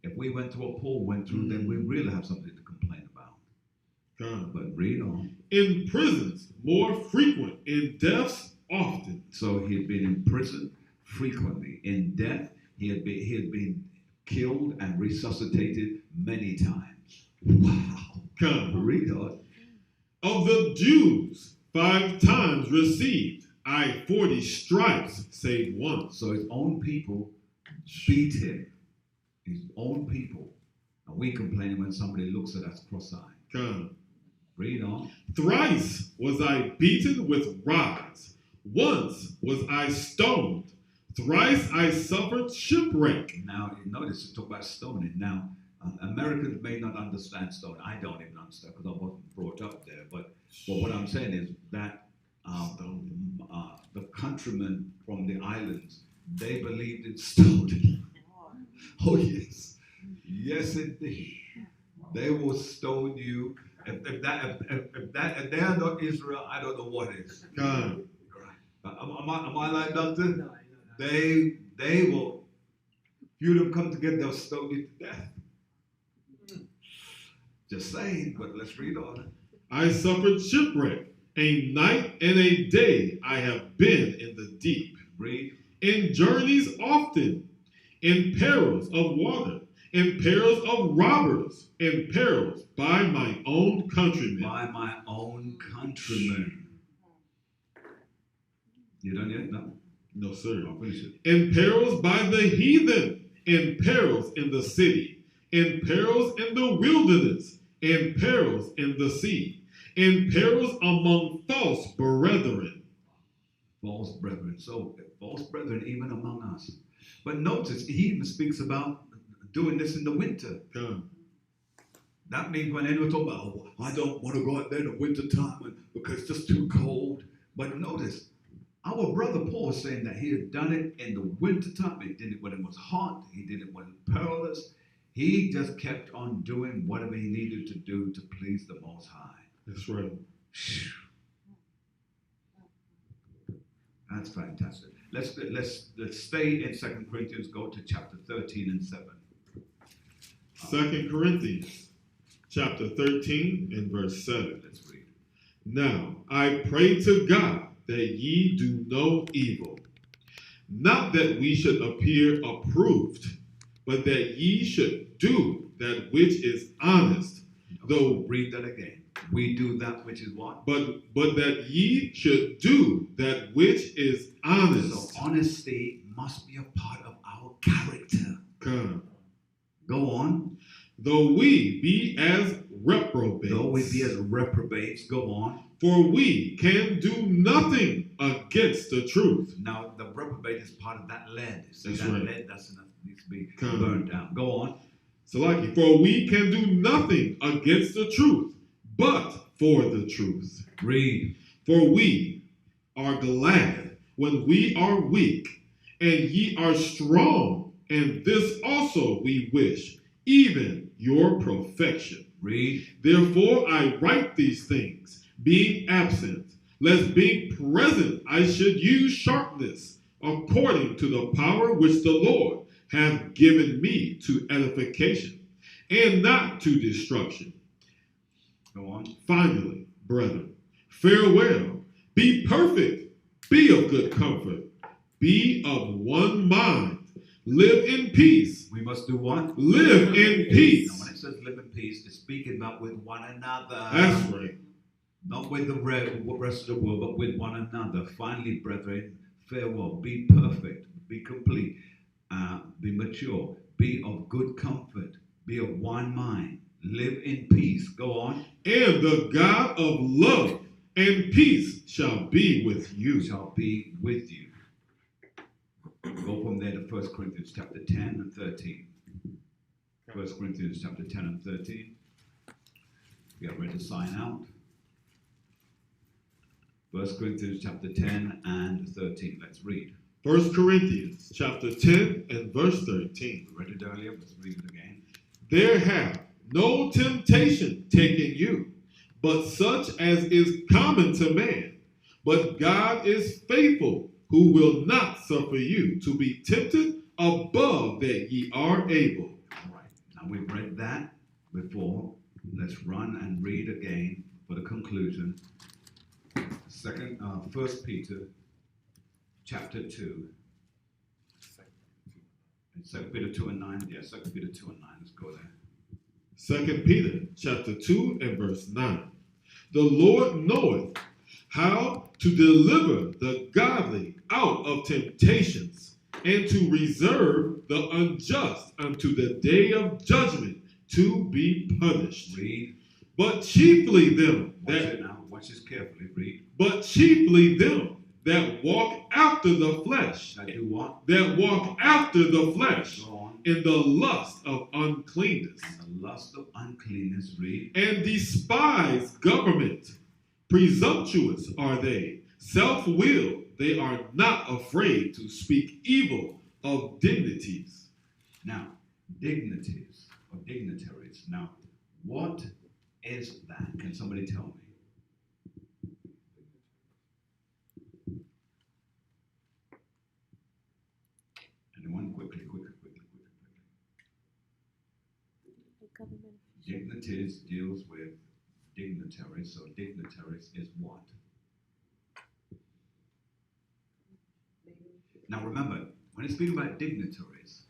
S1: if we went through what Paul went through, then we really have something to complain about. But read on.
S5: In prisons more frequent, in deaths often.
S1: So he had been in prison frequently. In death, he had been killed and resuscitated many times. Wow. Read on.
S5: Of the Jews 5 times received I 40 stripes, save once.
S1: So his own people beat him. His own people. And we complain when somebody looks at us cross-eyed. Read on.
S5: Thrice was I beaten with rods. Once was I stoned. Thrice I suffered shipwreck.
S1: Now, you notice you talk about stoning. Now, Americans may not understand stoning. I don't even understand because I wasn't brought up there. But what I'm saying is that the countrymen from the islands, they believed in stoning. Oh, yes. Yes, indeed. They will stone you. If they are not Israel, I don't know what is.
S5: God.
S1: Am I like Doctor? They will, if you don't come together, they'll stone you to death. Just saying, but let's read on.
S5: I suffered shipwreck. A night and a day I have been in the deep.
S1: Read.
S5: In journeys often, in perils of water, in perils of robbers, in perils by my own countrymen.
S1: By my own countrymen. You done yet? No.
S5: No, sir.
S1: I'll finish it.
S5: In perils by the heathen, in perils in the city, in perils in the wilderness, in perils in the sea, in perils among false brethren.
S1: False brethren. So, false brethren even among us. But notice, he even speaks about doing this in the winter. That means when anyone talk about, oh, I don't want to go out there in the winter time because it's just too cold. But notice, our brother Paul is saying that he had done it in the winter time. He did it when it was hot. He did it when it was perilous. He just kept on doing whatever he needed to do to please the Most High.
S5: That's right.
S1: That's fantastic. Let's stay in 2 Corinthians. Go to chapter 13 and 7.
S5: 2 Corinthians chapter 13 and verse 7.
S1: Let's read.
S5: Now I pray to God that ye do no evil, not that we should appear approved, but that ye should do that which is honest. Though
S1: read that again. We do that which is what?
S5: But that ye should do that which is honest.
S1: So honesty must be a part of our character.
S5: God.
S1: Go on.
S5: Though we be as reprobates.
S1: Though we be as reprobates. Go on.
S5: For we can do nothing against the truth.
S1: Now, the reprobate is part of that lead. So
S5: that's
S1: that
S5: right.
S1: lead needs to be burned down. Go on.
S5: Salaki, for we can do nothing against the truth, but for the truth.
S1: Read.
S5: For we are glad when we are weak, and ye are strong, and this also we wish, even your perfection.
S1: Read.
S5: Therefore I write these things, being absent, lest being present I should use sharpness, according to the power which the Lord hath given me to edification, and not to destruction.
S1: Go on.
S5: Finally, brethren, farewell. Be perfect. Be of good comfort. Be of one mind. Live in peace.
S1: We must do what?
S5: Live in peace.
S1: Now, when it says live in peace, it's speaking about with one another.
S5: That's right.
S1: Not with the rest of the world, but with one another. Finally, brethren, farewell. Be perfect. Be complete. Be mature. Be of good comfort. Be of one mind. Live in peace. Go on.
S5: And the God of love and peace shall be with you.
S1: Shall be with you. Go from there to 1 Corinthians chapter 10 and 13. 1 Corinthians chapter 10 and 13. Get ready to sign out. 1 Corinthians chapter 10 and 13. Let's read.
S5: 1 Corinthians chapter 10 and verse 13.
S1: We read it earlier. Let's read it again.
S5: There have no temptation taken you, but such as is common to man. But God is faithful, who will not suffer you to be tempted above that ye are able.
S1: All right. Now we've read that before. Let's run and read again for the conclusion. 1 Peter chapter 2. And 2 Peter 2 and 9. Yeah, 2 Peter 2 and 9. Let's go there.
S5: 2 Peter chapter 2 and verse 9. The Lord knoweth how to deliver the godly out of temptations, and to reserve the unjust unto the day of judgment to be punished.
S1: Read.
S5: But chiefly them
S1: Watch it now. Watch this carefully. Read.
S5: but chiefly them that walk after the flesh,
S1: That do what?
S5: that walk after the flesh
S1: Go on.
S5: in the lust of uncleanness,
S1: And the lust of uncleanness. Read.
S5: and despise government. Presumptuous are they, self-willed, they are not afraid to speak evil of dignities.
S1: Now, dignities or dignitaries. Now, what is that? Can somebody tell me? Anyone? Quickly.
S4: The government.
S1: Dignitaries deals with dignitaries. So dignitaries is what? Now remember, when it's speaking about dignitaries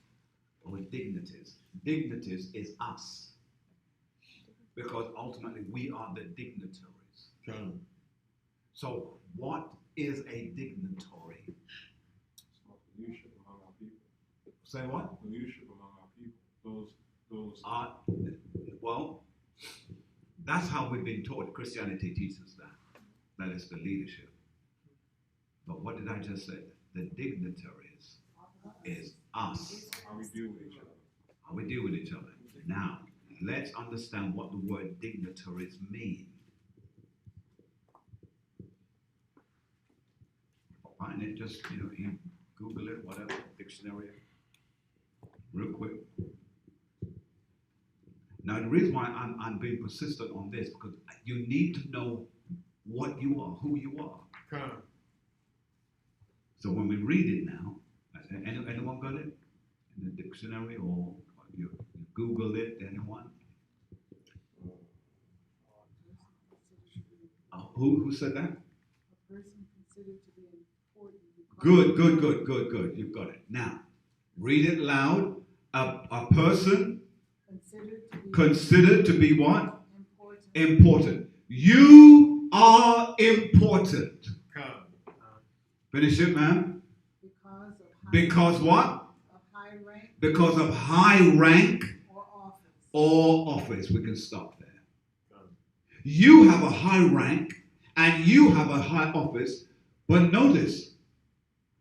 S1: or dignities is us. Because ultimately we are the dignitaries. So what is a dignitary?
S3: It's not leadership among our people.
S1: Say what?
S3: Leadership among our people. Those.
S1: Well, that's how we've been taught. Christianity teaches that. That is the leadership. But what did I just say? The dignitaries is us.
S3: How we deal with each other.
S1: How we deal with each other. Now, let's understand what the word dignitaries mean. Find it, just, you Google it, whatever, dictionary, real quick. Now, the reason why I'm being persistent on this, because you need to know what you are, who you are. So when we read it now, anyone got it in the dictionary, or you Google it? Anyone? Who said that?
S2: A person considered to be important.
S1: Good. You've got it. Now, read it loud. A person considered to be what? Important. You are important. Finish it, ma'am. Because what?
S2: Of high rank
S1: Because of high rank
S2: or office.
S1: or office. We can stop there. You have a high rank and you have a high office, but notice,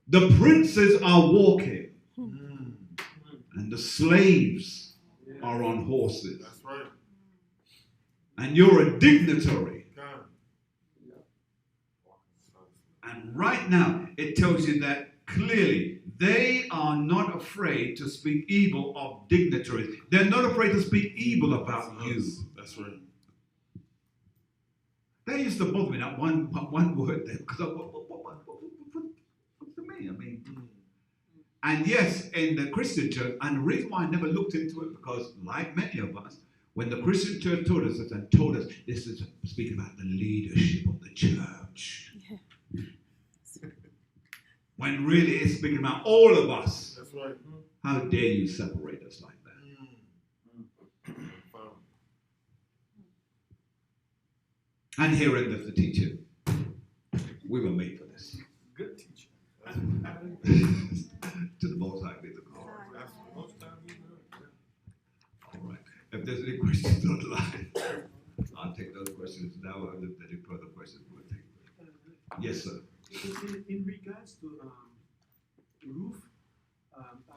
S1: the princes are walking and the slaves are on horses.
S5: That's right.
S1: And you're a dignitary. And right now, it tells you that clearly they are not afraid to speak evil of dignitaries. They're not afraid to speak evil about you.
S5: That's right.
S1: That used to bother me, that one word there, because what's the mean? I mean, and yes, in the Christian church, and the reason why I never looked into it, because like many of us, when the Christian church taught us this is speaking about the leadership of the church. When really it's speaking about all of us.
S5: That's right.
S1: How dare you separate us like that? And here endeth the teaching. We were made for this.
S5: Good teacher.
S1: To the Most High be the glory.
S5: That's the most time we know.
S1: All right. If there's any questions online, I'll take those questions now. If there's any further questions, we'll take them. Yes, sir.
S7: In regards to Ruth,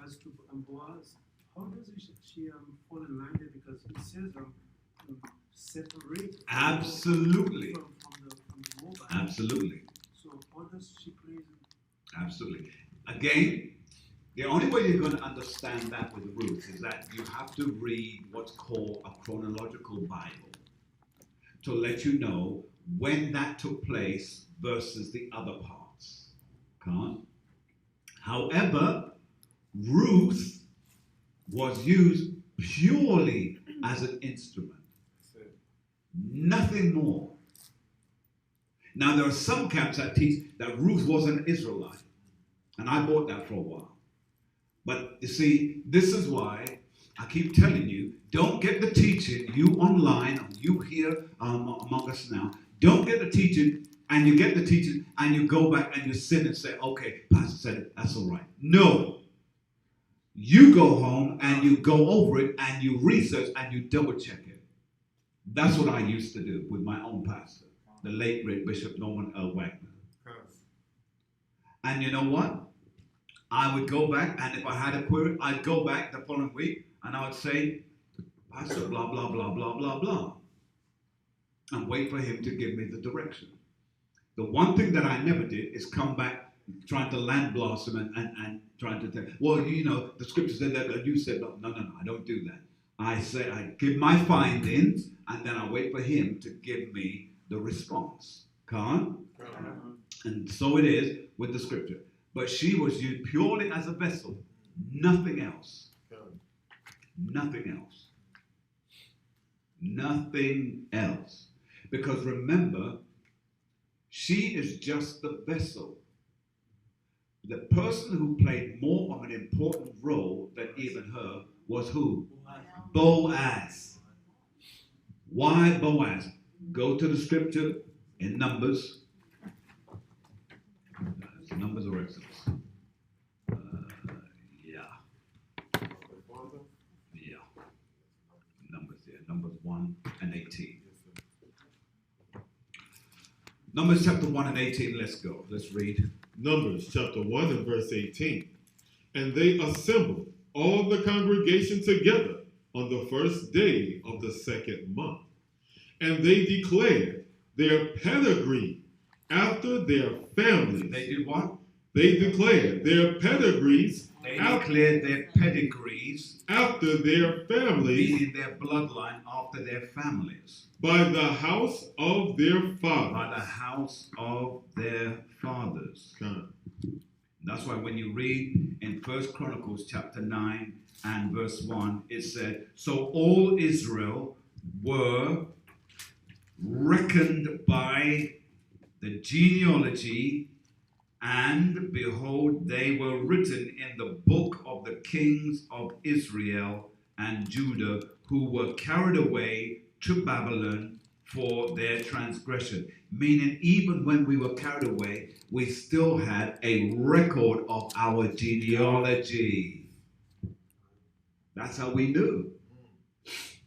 S7: as to Boaz, how does she fall in line there? Because it says separate.
S1: Absolutely.
S7: From the Moabite.
S1: Absolutely.
S7: So how does she play?
S1: Absolutely. Again, the only way you're going to understand that with Ruth is that you have to read what's called a chronological Bible to let you know when that took place versus the other parts. Can't? However, Ruth was used purely as an instrument. Nothing more. Now, there are some camps that teach that Ruth was an Israelite. And I bought that for a while. But you see, this is why I keep telling you, don't get the teaching, you online, you here among us now, don't get the teaching, and you get the teaching, and you go back and you sit and say, okay, Pastor said it, that's all right. No. You go home and you go over it and you research and you double check it. That's what I used to do with my own pastor, the late great Bishop Norman L. Wagner. And you know what? I would go back, and if I had a query, I'd go back the following week and I would say, Pastor, blah, blah, blah, blah, blah, blah. And wait for him to give me the direction. The one thing that I never did is come back trying to land blast him and trying to tell, well, you know, the scripture said that, and you said, no, I don't do that. I say, I give my findings, and then I wait for him to give me the response. Can't? And so it is with the scripture. But she was used purely as a vessel. Nothing else. Nothing else. Nothing else. Because remember, she is just the vessel. The person who played more of an important role than even her was who? Boaz. Why Boaz? Go to the scripture in Numbers. Numbers or Exodus? Numbers 1 and 18. Numbers chapter 1 and 18, let's go. Let's read.
S5: Numbers chapter 1 and verse 18. And they assembled all the congregation together on the first day of the second month. And they declared their pedigree after their families.
S1: They did what?
S5: They declared their pedigrees.
S1: They declared their pedigrees
S5: after their families.
S1: Meaning their bloodline after their families.
S5: By the house of their fathers.
S1: By the house of their fathers. That's why when you read in 1 Chronicles chapter 9 and verse 1, it said, so all Israel were reckoned by the genealogy, and behold, they were written in the book of the kings of Israel and Judah, who were carried away to Babylon for their transgression. Meaning, even when we were carried away, we still had a record of our genealogy. That's how we knew.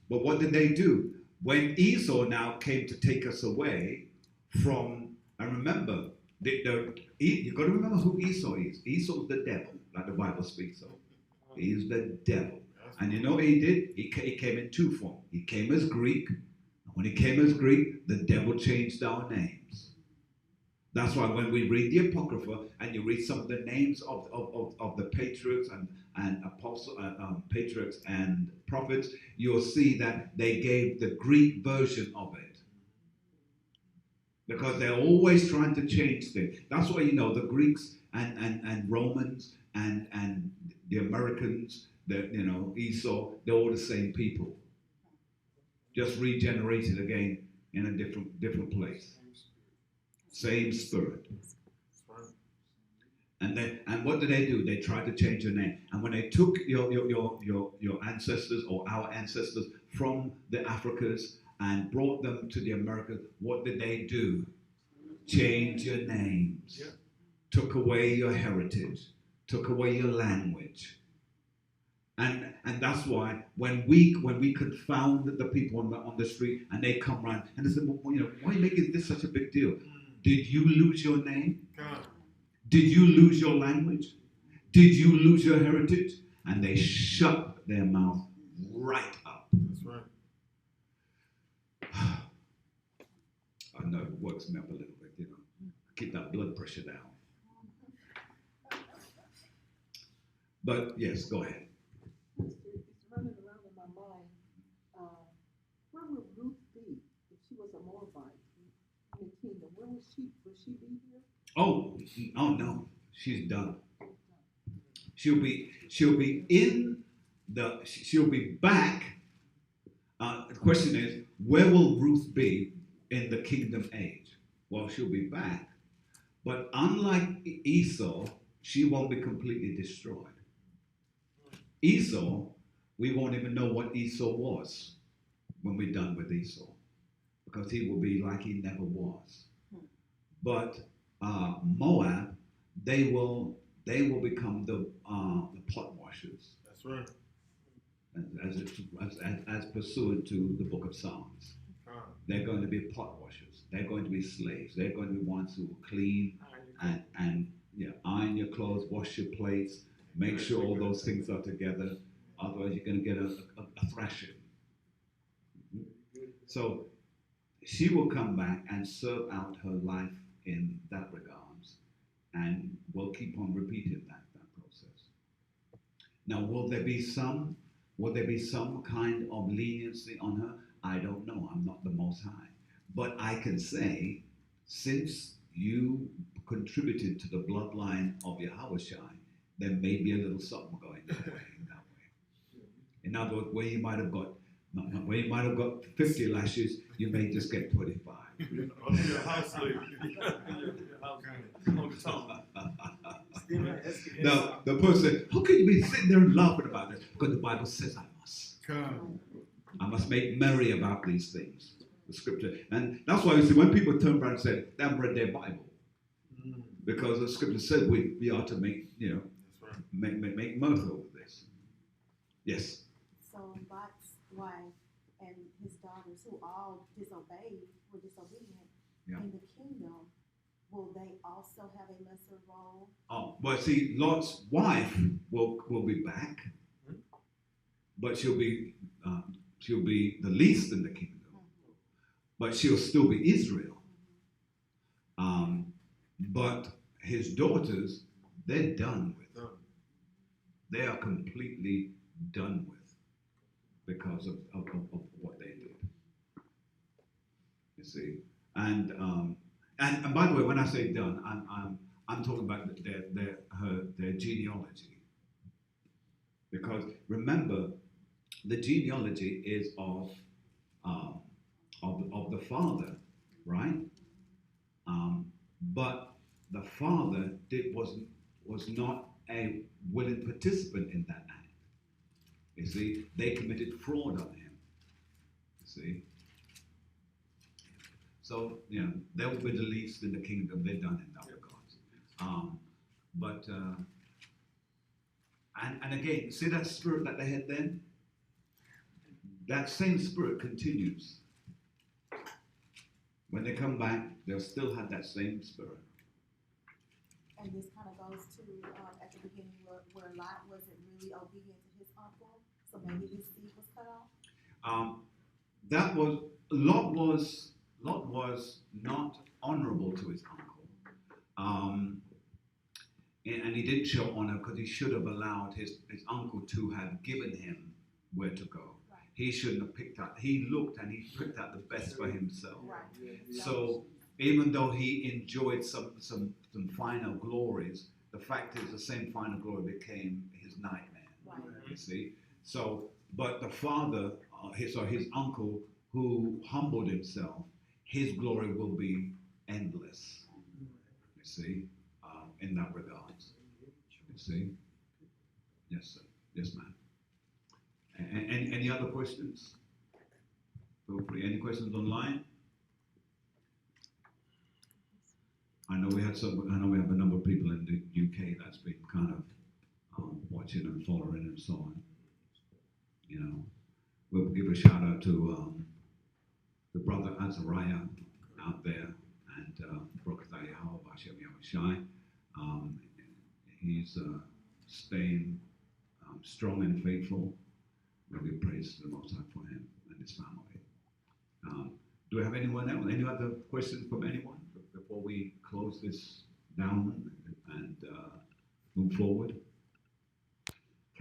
S1: But what did they do? When Esau now came to take us away from, and remember, you've got to remember who Esau is. Esau's the devil, like the Bible speaks of. He's the devil. And you know what he did? He came in two forms. He came as Greek. And when he came as Greek, the devil changed our names. That's why when we read the Apocrypha and you read some of the names of the patriarchs and apostles, patriarchs and prophets, you'll see that they gave the Greek version of it. Because they're always trying to change things. That's why, you know, the Greeks and Romans and the Americans, Esau, they're all the same people. Just regenerated again in a different place. Same spirit. And what did they do? They tried to change your name. And when they took your ancestors or our ancestors from the Africas and brought them to the Americas, what did they do? Change your names. Yeah. Took away your heritage. Took away your language. And that's why when we confound the people on the street and they come around and they say, well, why are you making this such a big deal? Did you lose your name? God. Did you lose your language? Did you lose your heritage? And they shut their mouth right up.
S5: That's right.
S1: I know it works me up a little bit, Keep that blood pressure down. But yes, go ahead.
S8: It's running around in my mind. Where would Ruth be if she was a Moabite in the kingdom? Where would she be here?
S1: Oh, oh no, she's done. She'll be in the. She'll be back. The question is, where will Ruth be in the kingdom age? Well, she'll be back, but unlike Esau, she won't be completely destroyed. Esau, we won't even know what Esau was when we're done with Esau, because he will be like he never was. But Moab, they will become the pot washers,
S5: That's right.
S1: as pursuant to the book of Psalms. They're going to be pot washers. They're going to be slaves. They're going to be ones who will clean and iron your clothes, wash your plates, make sure all those things are together. Otherwise, you're going to get a thrashing. So she will come back and serve out her life in that regards, and we'll keep on repeating that process. Now, will there be some kind of leniency on her? I don't know. I'm not the Most High. But I can say, since you contributed to the bloodline of Yahushua, there may be a little something going that way. In other words, where you might have got 50 lashes, you may just get 25.
S5: Your house lady.
S1: Now, the person said, how can you be sitting there and laughing about this? Because the Bible says I must. I must make merry about these things. The scripture. And that's why you see when people turn around and say, they haven't read their Bible. Because the scripture said we are to make, make mirth over this. Yes.
S6: So Lot's wife and his daughters, who all were disobedient in the kingdom, will they also have a lesser role?
S1: Oh, well, see, Lot's wife will be back, but she'll be the least in the kingdom, but she'll still be Israel. But his daughters, they're done with. They are completely done with because of what they did. You see, and by the way, when I say done, I'm talking about their genealogy, because remember, the genealogy is of the father, right? But the father was not a willing participant in that act. You see, they committed fraud on him. You see. So, they will be the least in the kingdom. They're done in that regard. And again, see that spirit that they had then? That same spirit continues. When they come back, they'll still have that same spirit.
S6: And this kind of goes to at the beginning where Lot wasn't really obedient to his uncle, so maybe his seed was cut off.
S1: Lot was not honorable to his uncle, and he didn't show honor because he should have allowed his uncle to have given him where to go. Right. He shouldn't have picked out. He looked and he picked out the best for himself. Right. So even though he enjoyed some final glories, the fact is the same final glory became his nightmare. Right. You see. So, but the father, his uncle, who humbled himself, his glory will be endless. You see, in that regards. You see? Yes, sir. Yes, ma'am. And any other questions? Feel free. Any questions online? I know we have a number of people in the UK that's been kind of watching and following and so on. We'll give a shout out to the brother Azariah out there, and Brokatha Yahweh Bashem Yahushai. He's staying strong and faithful. We give praise to the Most High for him and his family. Do we have anyone else? Any other questions from anyone before we close this down and move forward?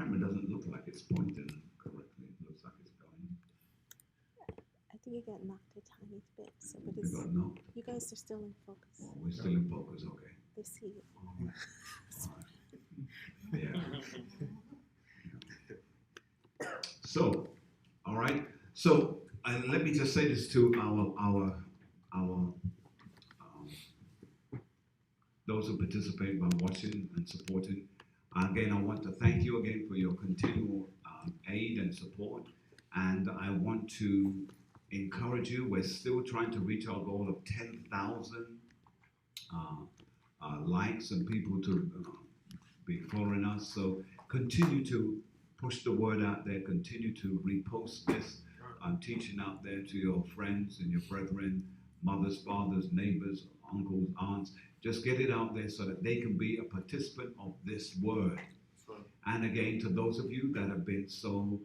S1: camera doesn't look like it's pointing correctly. It looks like it's going.
S4: I think you got knocked a tiny bit, so but
S1: You
S4: it's,
S1: got knocked.
S4: you guys are still in focus.
S1: Oh, we're still in focus, okay.
S4: They see you.
S1: All right. Yeah. So, all right. So, let me just say this to our those who participate by watching and supporting. Again, I want to thank you again for your continual aid and support. And I want to encourage you. We're still trying to reach our goal of 10,000 likes and people to be following us. So continue to push the word out there. Continue to repost this. I'm teaching out there to your friends and your brethren, mothers, fathers, neighbors, uncles, aunts. Just get it out there so that they can be a participant of this word. And again, to those of you that have been so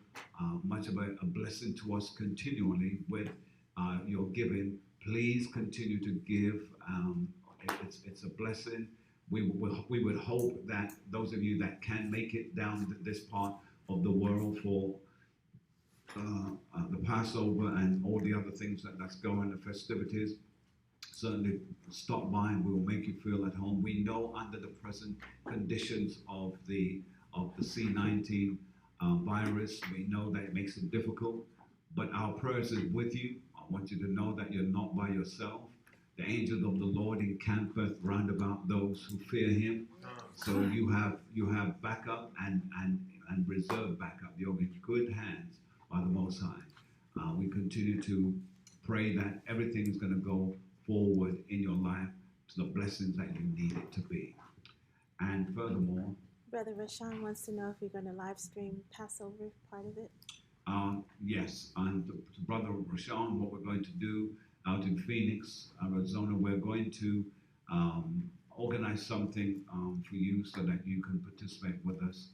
S1: much of a blessing to us continually with your giving, please continue to give. It's a blessing. We would hope that those of you that can make it down to this part of the world for the Passover and all the other things that's going, the festivities, certainly stop by and we will make you feel at home. We know under the present conditions of the C-19 virus, we know that it makes it difficult, but our prayers is with you. I want you to know that you're not by yourself. The angels of the Lord encampeth round about those who fear him. So you have backup and reserve backup. You're in good hands by the Most High. We continue to pray that everything is going to go forward in your life to the blessings that you need it to be. And furthermore,
S4: Brother Rashawn wants to know if you're going to live stream Passover part of it.
S1: Yes, and Brother Rashawn, what we're going to do out in Phoenix, Arizona, we're going to organize something for you so that you can participate with us.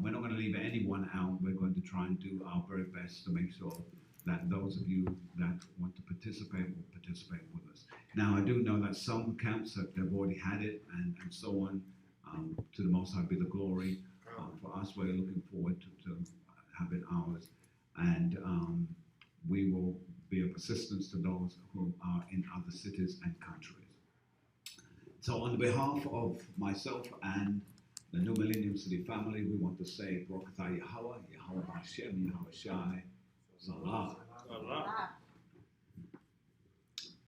S1: We're not going to leave anyone out. We're going to try and do our very best to make sure that those of you that want to participate will participate with us. Now, I do know that some camps they've already had it and so on. To the Most High be the glory. For us, we're looking forward to having ours. And we will be of assistance to those who are in other cities and countries. So on behalf of myself and the New Millennium City family, we want to say, Baruch Atah Yahweh, Yahweh Hashem, Yahweh Shai, Salah.
S5: Allah.